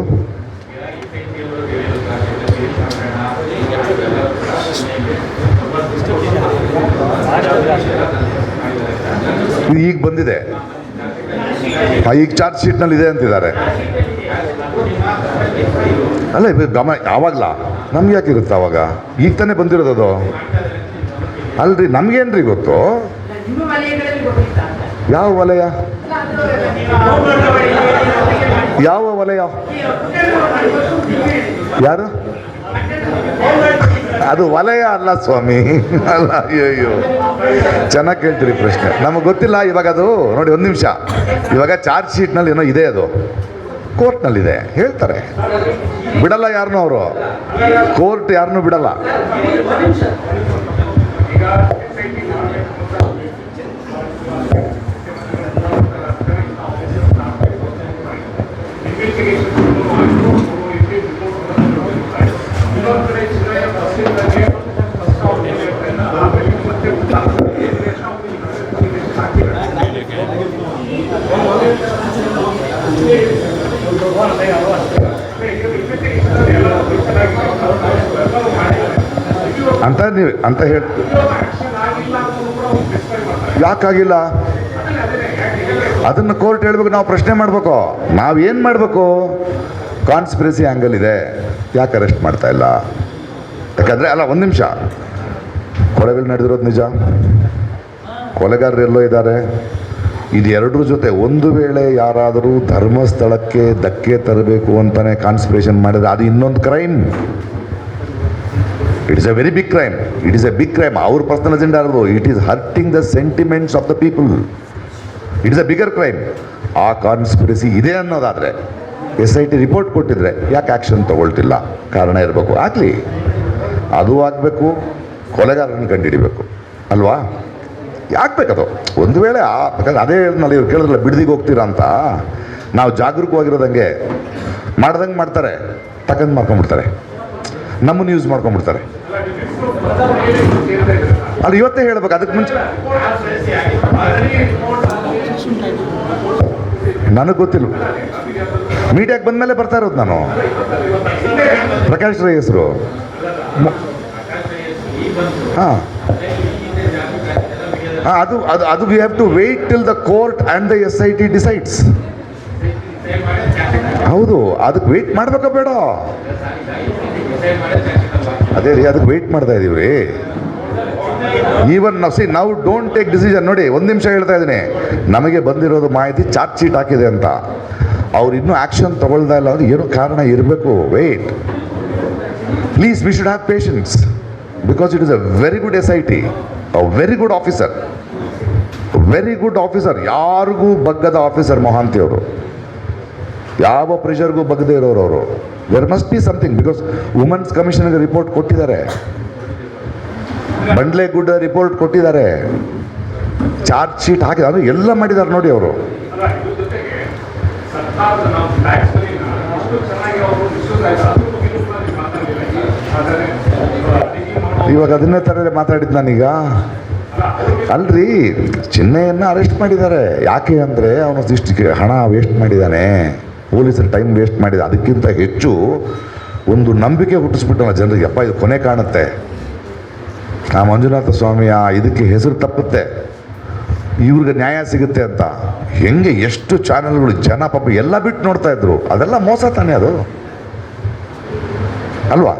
ಇದು ಈಗ ಬಂದಿದೆ, ಈಗ ಚಾರ್ಜ್ ಶೀಟ್ನಲ್ಲಿ ಇದೆ ಅಂತಿದ್ದಾರೆ. ಅಲ್ಲ ಇದು ಆವಾಗಲ ನಮ್ಗೆ ಯಾಕೆ ಇರುತ್ತೆ ಅವಾಗ? ಈಗ ತಾನೇ ಬಂದಿರೋದು ಅದು. ಅಲ್ರಿ ನಮ್ಗೇನ್ರಿ ಗೊತ್ತು? ಯಾವ ವಲಯ? ಯಾವ ವಲಯ? ಯಾರು? ಅದು ವಲಯ ಅಲ್ಲ ಸ್ವಾಮಿ, ಅಲ್ಲ. ಅಯ್ಯೋ ಚೆನ್ನಾಗಿ ಕೇಳ್ತೀರಿ ಪ್ರಶ್ನೆ. ನಮಗೆ ಗೊತ್ತಿಲ್ಲ ಇವಾಗ ಅದು. ನೋಡಿ ಒಂದು ನಿಮಿಷ, ಇವಾಗ ಚಾರ್ಜ್ ಶೀಟ್ನಲ್ಲಿ ಏನೋ ಇದೆ, ಅದು ಕೋರ್ಟ್ನಲ್ಲಿದೆ ಹೇಳ್ತಾರೆ. ಬಿಡಲ್ಲ ಯಾರನ್ನೂ ಅವರು, ಕೋರ್ಟ್ ಯಾರನ್ನೂ ಬಿಡಲ್ಲ. ಅಂತ ನೀವು ಅಂತ ಹೇಳಿ ಯಾಕಾಗಿಲ್ಲ ಅದನ್ನು ಕೋರ್ಟ್ ಹೇಳ್ಬೇಕು, ನಾವು ಪ್ರಶ್ನೆ ಮಾಡಬೇಕು. ನಾವೇನು ಮಾಡಬೇಕು? ಕಾನ್ಸ್ಪಿರಸಿ ಆ್ಯಂಗಲ್ ಇದೆ, ಯಾಕೆ ಅರೆಸ್ಟ್ ಮಾಡ್ತಾ ಇಲ್ಲ? ಯಾಕಂದರೆ ಅಲ್ಲ ಒಂದು ನಿಮಿಷ, ಕೊಲೆಗಳು ನಡೆದಿರೋದು ನಿಜ, ಕೊಲೆಗಾರರು ಎಲ್ಲೋ ಇದ್ದಾರೆ. ಇದು ಎರಡರ ಜೊತೆ ಒಂದು ವೇಳೆ ಯಾರಾದರೂ ಧರ್ಮಸ್ಥಳಕ್ಕೆ ಧಕ್ಕೆ ತರಬೇಕು ಅಂತಲೇ ಕಾನ್ಸ್ಪಿರೇಷನ್ ಮಾಡಿದ್ರೆ ಅದು ಇನ್ನೊಂದು crime. It is a very big crime. It is a big crime. ಅವ್ರ ಪರ್ಸನಲ್ ಅಜೆಂಡಾ ಇರೋದು. It is hurting the sentiments of the people. It is a bigger crime. ಆ ಕಾನ್ಸ್ಪಿರಸಿ ಇದೆ ಅನ್ನೋದಾದರೆ SIT ರಿಪೋರ್ಟ್ ಕೊಟ್ಟಿದ್ರೆ ಯಾಕೆ ಆ್ಯಕ್ಷನ್ ತೊಗೊಳ್ತಿಲ್ಲ? ಕಾರಣ ಇರಬೇಕು. ಆಗಲಿ, ಅದು ಆಗಬೇಕು, ಕೊಲೆಗಾರರನ್ನು ಕಂಡುಹಿಡಿಬೇಕು ಅಲ್ವಾ? ಯಾಕೆ ಬೇಕದು? ಒಂದು ವೇಳೆ ಯಾಕಂದ್ರೆ ಅದೇ ಹೇಳಿದ್ನಲ್ಲ, ಇವ್ರು ಕೇಳಿದ್ರಲ್ಲ ಬಿಡದಿಗೆ ಹೋಗ್ತೀರಾ ಅಂತ. ನಾವು ಜಾಗರೂಕವಾಗಿರೋದಂಗೆ ಮಾಡ್ದಂಗೆ ಮಾಡ್ತಾರೆ, ತಕ್ಕಂದು ಮಾಡ್ಕೊಂಡ್ಬಿಡ್ತಾರೆ, ನಮ್ಮನ್ನು ಯೂಸ್ ಮಾಡ್ಕೊಂಡ್ಬಿಡ್ತಾರೆ. ಅಲ್ಲಿ ಇವತ್ತೇ ಹೇಳ್ಬೇಕು. ಅದಕ್ಕೆ ಮುಂಚೆ ನನಗೆ ಗೊತ್ತಿಲ್ಲ. ಮೀಡಿಯಾಕ್ಕೆ ಬಂದಮೇಲೆ ಬರ್ತಾ ಇರೋದು ನಾನು. ಪ್ರಕಾಶ್ ರೈ ಹೆಸರು. ಹಾಂ ಅದು ಅದು ಅದು we have to wait till the court and the SIT decides. ಹೌದು, ಅದಕ್ಕೆ ವೆಯ್ಟ್ ಮಾಡಬೇಕಾ ಬೇಡ? ಅದೇ ರೀ, ಅದಕ್ಕೆ ವೆಯ್ಟ್ ಮಾಡ್ತಾ ಇದ್ದೀವಿ ರೀ. ಈವನ್ ನಾವು ಡೋಂಟ್ ಟೇಕ್ ಡಿಸಿಷನ್. ನೋಡಿ ಒಂದು ನಿಮಿಷ ಹೇಳ್ತಾ ಇದ್ದೀನಿ, ನಮಗೆ ಬಂದಿರೋದು ಮಾಹಿತಿ ಚಾರ್ಜ್ ಶೀಟ್ ಹಾಕಿದೆ ಅಂತ. ಅವ್ರು ಇನ್ನೂ ಆ್ಯಕ್ಷನ್ ತಗೊಳ್ತಾ ಇಲ್ಲ ಅಂದರೆ ಏನೋ ಕಾರಣ ಇರಬೇಕು. Wait please, we should have patience because it is a very good SIT, a very good officer, very good officer. ಯಾರಿಗೂ ಬಗ್ಗದ ಆಫೀಸರ್ ಮೊಹಾಂತಿ ಅವರು. ಯಾವ ಪ್ರೆಷರ್ಗೂ ಬಗ್ಗದೇ ಇರೋರು ಅವರು. There must be something. Because women's ಕಮಿಷನ್ಗೆ ರಿಪೋರ್ಟ್ ಕೊಟ್ಟಿದ್ದಾರೆ, ಬಂಡ್ಲೇಗುಡ್ಡ ರಿಪೋರ್ಟ್ ಕೊಟ್ಟಿದ್ದಾರೆ, ಚಾರ್ಜ್ ಶೀಟ್ ಹಾಕಿದ್ದಾರೆ, ಎಲ್ಲ ಮಾಡಿದ್ದಾರೆ ನೋಡಿ ಅವರು. ಇವಾಗ ಅದನ್ನೇ ಥರ ಮಾತಾಡಿದ್ದು ನಾನೀಗ. ಅಲ್ರಿ, ಚಿನ್ನಯ್ಯನ್ನ ಅರೆಸ್ಟ್ ಮಾಡಿದ್ದಾರೆ. ಯಾಕೆ ಅಂದರೆ ಅವನು ಇಷ್ಟು ಹಣ ವೇಸ್ಟ್ ಮಾಡಿದ್ದಾನೆ, ಪೊಲೀಸರು ಟೈಮ್ ವೇಸ್ಟ್ ಮಾಡಿದ. ಅದಕ್ಕಿಂತ ಹೆಚ್ಚು ಒಂದು ನಂಬಿಕೆ ಹುಟ್ಟಿಸ್ಬಿಟ್ಟವ ಜನರಿಗೆ. ಅಪ್ಪ ಇದು ಕೊನೆ ಕಾಣುತ್ತೆ, ಆ ಮಂಜುನಾಥ ಸ್ವಾಮಿಯ ಇದಕ್ಕೆ ಹೆಸರು ತಪ್ಪುತ್ತೆ, ಇವ್ರಿಗೆ ನ್ಯಾಯ ಸಿಗುತ್ತೆ ಅಂತ. ಹೆಂಗೆ ಎಷ್ಟು ಚಾನೆಲ್ಗಳು ಜನ ಪಾಪ ಎಲ್ಲ ಬಿಟ್ಟು ನೋಡ್ತಾ ಇದ್ರು. ಅದೆಲ್ಲ ಮೋಸ ತಾನೇ ಅದು ಅಲ್ವಾ?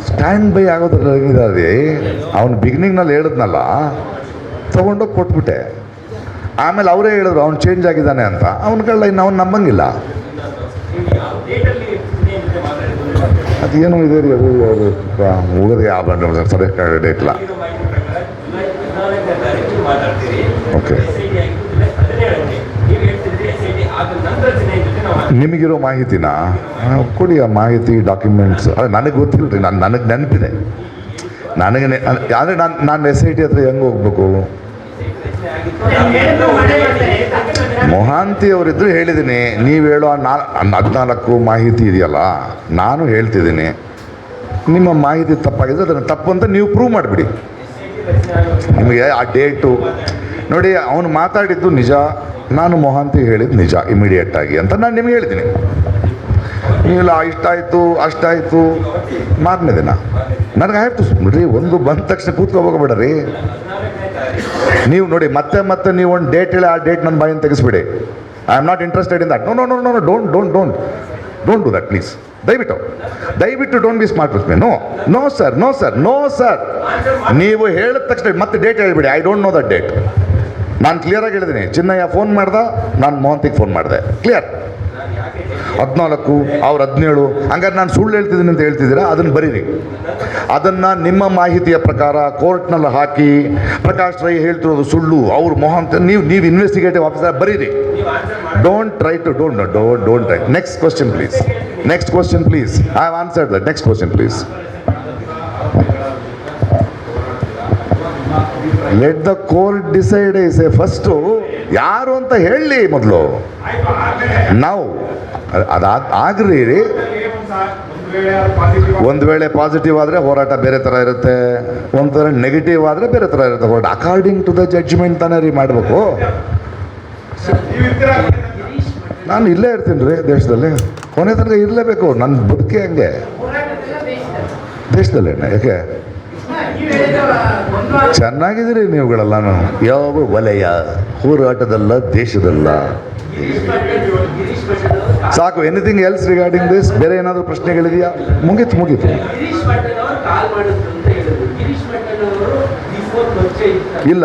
ಸ್ಟ್ಯಾಂಡ್ ಬೈ ಆಗೋದ್ರಲ್ಲಿ ಅವನು ಬಿಗಿನಿಂಗ್ನಲ್ಲಿ ಹೇಳಿದ್ನಲ್ಲ, ತೊಗೊಂಡೋಗಿ ಕೊಟ್ಬಿಟ್ಟೆ. ಆಮೇಲೆ ಅವರೇ ಹೇಳಿದ್ರು ಅವ್ನು ಚೇಂಜ್ ಆಗಿದ್ದಾನೆ ಅಂತ. ಅವನುಗಳ ಇನ್ನು ಅವ್ನು ನಂಬಂಗಿಲ್ಲ. ಅದೇನೋ ಇದೆ ರೀ, ಅದು ಮುಗಿದ್ರೆ ಯಾವ ಸರಿ ಡೇಟ್ ಇಲ್ಲ. ಓಕೆ, ನಿಮಗಿರೋ ಮಾಹಿತಿನ ಕೊಡಿ, ಆ ಮಾಹಿತಿ ಡಾಕ್ಯುಮೆಂಟ್ಸ್. ಅದೇ ನನಗೆ ಗೊತ್ತಿಲ್ಲ ರೀ, ನನಗೆ ನೆನಪಿದೆ. ನನಗೆ ಆದರೆ ನಾನು SIT ಹತ್ರ ಹೆಂಗೆ ಹೋಗ್ಬೇಕು? ಮೊಹಾಂತಿ ಅವರಿದ್ರು ಹೇಳಿದ್ದೀನಿ, ನೀವು ಹೇಳೋ 14 ಮಾಹಿತಿ ಇದೆಯಲ್ಲ, ನಾನು ಹೇಳ್ತಿದ್ದೀನಿ ನಿಮ್ಮ ಮಾಹಿತಿ ತಪ್ಪಾಗಿದೆ, ಅದನ್ನು ತಪ್ಪು ಅಂತ ನೀವು ಪ್ರೂವ್ ಮಾಡಿಬಿಡಿ. ನಿಮಗೆ ಆ ಡೇಟು ನೋಡಿ, ಅವನು ಮಾತಾಡಿದ್ದು ನಿಜ, ನಾನು ಮೊಹಾಂತಿ ಹೇಳಿದ್ದು ನಿಜ ಇಮಿಡಿಯೇಟಾಗಿ ಅಂತ ನಾನು ನಿಮ್ಗೆ ಹೇಳ್ತೀನಿ. ನೀವಿಲ್ಲ ಇಷ್ಟಾಯಿತು ಅಷ್ಟಾಯಿತು ಮಾರನೇ ದಿನ ನನಗೆ ಆಯಿತು ಸುಮ್ಮನೆ ಒಂದು ಬಂದ ತಕ್ಷಣ ಕೂತ್ಕೋಬೇಕಬೇಡ್ರಿ. ನೀವು ನೋಡಿ ಮತ್ತೆ ಮತ್ತೆ ನೀವು ಒಂದು ಡೇಟ್ ಹೇಳಿ ಆ ಡೇಟ್ ನನ್ನ ಬಾಯಿಂದ ತೆಗೆಸ್ಬಿಡಿ. I am not interested in that. No no no no don't do that please. ದಯವಿಟ್ಟು don't be smart with me. No sir. ನೀವು ಹೇಳಿದ ತಕ್ಷಣ ಮತ್ತೆ ಡೇಟ್ ಹೇಳಿಬಿಡಿ. I don't know that date. ನಾನು ಕ್ಲಿಯರಾಗಿ ಹೇಳಿದ್ದೀನಿ, ಚಿನ್ನಯ್ಯ ಫೋನ್ ಮಾಡ್ದ, ನಾನು ಮೊಹಂತಿಗೆ ಫೋನ್ ಮಾಡಿದೆ, ಕ್ಲಿಯರ್. 14 ಅವ್ರು 17. ಹಂಗಾರೆ ನಾನು ಸುಳ್ಳು ಹೇಳ್ತಿದ್ದೀನಿ ಅಂತ ಹೇಳ್ತಿದ್ದೀರಾ, ಅದನ್ನು ಬರೀರಿ. ಅದನ್ನು ನಿಮ್ಮ ಮಾಹಿತಿಯ ಪ್ರಕಾರ ಕೋರ್ಟ್ನಲ್ಲಿ ಹಾಕಿ ಪ್ರಕಾಶ್ ರೈ ಹೇಳ್ತಿರೋದು ಸುಳ್ಳು, ಅವ್ರು ಮೊಹಂತ ನೀವು ಇನ್ವೆಸ್ಟಿಗೇಟಿವ್ ಆಫೀಸರ್ ಬರೀರಿ. Don't try. Next question please. I have answered that. Next question please. Let the court decide. First ಯಾರು ಅಂತ ಹೇಳಿ ಮೊದಲು. ನಾವು ಆಗ್ರಿ. ಒಂದು ವೇಳೆ ಪಾಸಿಟಿವ್ ಆದರೆ ಹೋರಾಟ ಬೇರೆ ಥರ ಇರುತ್ತೆ, ಒಂದು ಥರ ನೆಗೆಟಿವ್ ಆದರೆ ಬೇರೆ ಥರ ಇರುತ್ತೆ ಹೋರಾಟ. ಅಕಾರ್ಡಿಂಗ್ ಟು ದ ಜಡ್ಜ್ಮೆಂಟ್ ತಾನೇ ರೀ ಮಾಡಬೇಕು. ನಾನು ಇಲ್ಲೇ ಇರ್ತೀನಿ ರೀ ದೇಶದಲ್ಲಿ, ಕೊನೆ ತನಕ ಇರಲೇಬೇಕು. ನನ್ನ ಬದುಕೆ ಹಂಗೆ ದೇಶದಲ್ಲೇ. ಯಾಕೆ ಚೆನ್ನಾಗಿದ್ದೀರಿ ನೀವುಗಳೆಲ್ಲಾನು. ಯಾವ ವಲಯ ಹೋರಾಟದಲ್ಲ, ದೇಶದಲ್ಲ. ಸಾಕು. Anything else regarding this? ಬೇರೆ ಏನಾದರೂ ಪ್ರಶ್ನೆಗಳಿದೆಯಾ? ಮುಗೀತು. ಇಲ್ಲ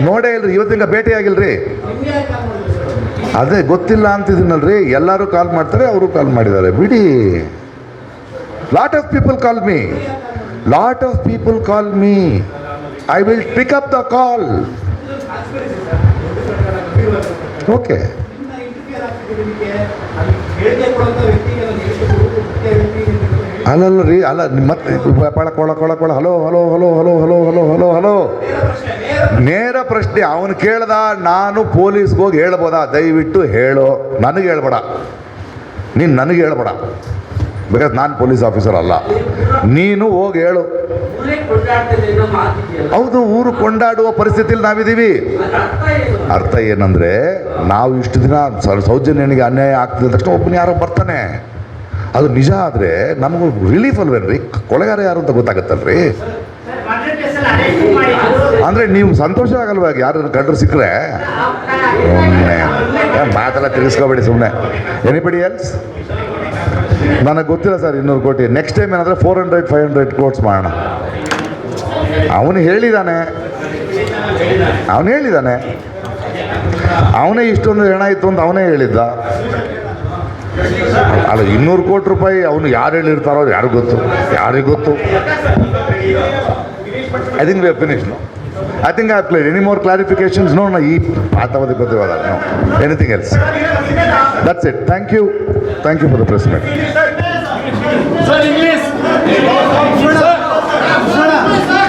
ನೋಡೇ ಇಲ್ರಿ, ಇವತ್ತಿಂಗ ಭೇಟಿ ಆಗಿಲ್ರಿ. ಅದೇ ಗೊತ್ತಿಲ್ಲ ಅಂತಿದ್ದೀನಲ್ರಿ. ಎಲ್ಲರೂ ಕಾಲ್ ಮಾಡ್ತಾರೆ, ಅವರು ಕಾಲ್ ಮಾಡಿದ್ದಾರೆ, ಬಿಡಿ. Lot of people call me. I will pick up the call. Okay. ಅಲ್ಲಲ್ಲ ರೀ, ಅಲ್ಲ ಮತ್ತೆ ಕೊಳ ಹಲೋ. ನೇರ ಪ್ರಶ್ನೆ ಅವನು ಕೇಳ್ದ, ನಾನು ಪೊಲೀಸ್ಗೆ ಹೋಗಿ ಹೇಳ್ಬೋದಾ? ದಯವಿಟ್ಟು ಹೇಳೋ, ನನಗೆ ಹೇಳ್ಬೇಡ. ನೀನು ನನಗೆ ಹೇಳ್ಬೇಡ, ಬಿಕಾಸ್ ನಾನು ಪೊಲೀಸ್ ಆಫೀಸರ್ ಅಲ್ಲ. ನೀನು ಹೋಗಿ ಹೇಳು. ಹೌದು, ಊರು ಕೊಂಡಾಡುವ ಪರಿಸ್ಥಿತಿಯಲ್ಲಿ ನಾವಿದ್ದೀವಿ. ಅರ್ಥ ಏನಂದರೆ, ನಾವು ಇಷ್ಟು ದಿನ ಸೌಜನ್ಯನಿಗೆ ಅನ್ಯಾಯ ಆಗ್ತಿದ್ದ ತಕ್ಷಣ ಒಬ್ಬನ ಯಾರೋ ಬರ್ತಾನೆ, ಅದು ನಿಜ ಆದರೆ ನಮಗೂ ರಿಲೀಫ್ ಅಲ್ವೇನ್ರಿ? ಕೊಲೆಗಾರ ಯಾರು ಅಂತ ಗೊತ್ತಾಗತ್ತಲ್ರಿ. ಅಂದರೆ ನೀವು ಸಂತೋಷ ಆಗಲ್ವ ಯಾರು ಕಂಡ್ರು ಸಿಕ್ಕರೆ? ಮಾತೆಲ್ಲ ತಿರ್ಗಿಸ್ಕೋಬೇಡಿ ಸುಮ್ಮನೆ. Anybody else? ನನಗೆ ಗೊತ್ತಿಲ್ಲ ಸರ್ 200 ಕೋಟಿ. ನೆಕ್ಸ್ಟ್ ಟೈಮ್ ಏನಾದರೆ 400-500 ಕೋಟ್ಸ್ ಮಾಡೋಣ. ಅವನು ಹೇಳಿದ್ದಾನೆ, ಅವನೇ ಇಷ್ಟೊಂದು ಹೆಣ ಇತ್ತು ಅಂತ ಅವನೇ ಹೇಳಿದ್ದ. ಅಲ್ಲ, 200 ಕೋಟಿ ರೂಪಾಯಿ ಅವನು ಯಾರು ಹೇಳಿರ್ತಾರೋ ಯಾರಿಗೂ ಗೊತ್ತು. I think we have finished. I think I have played. Any more clarifications? No. ಈ ಪಾತವಾದ ಗೊತ್ತಿವಾದ. No. Anything else? That's it. Thank you for the press meet. Sir, English.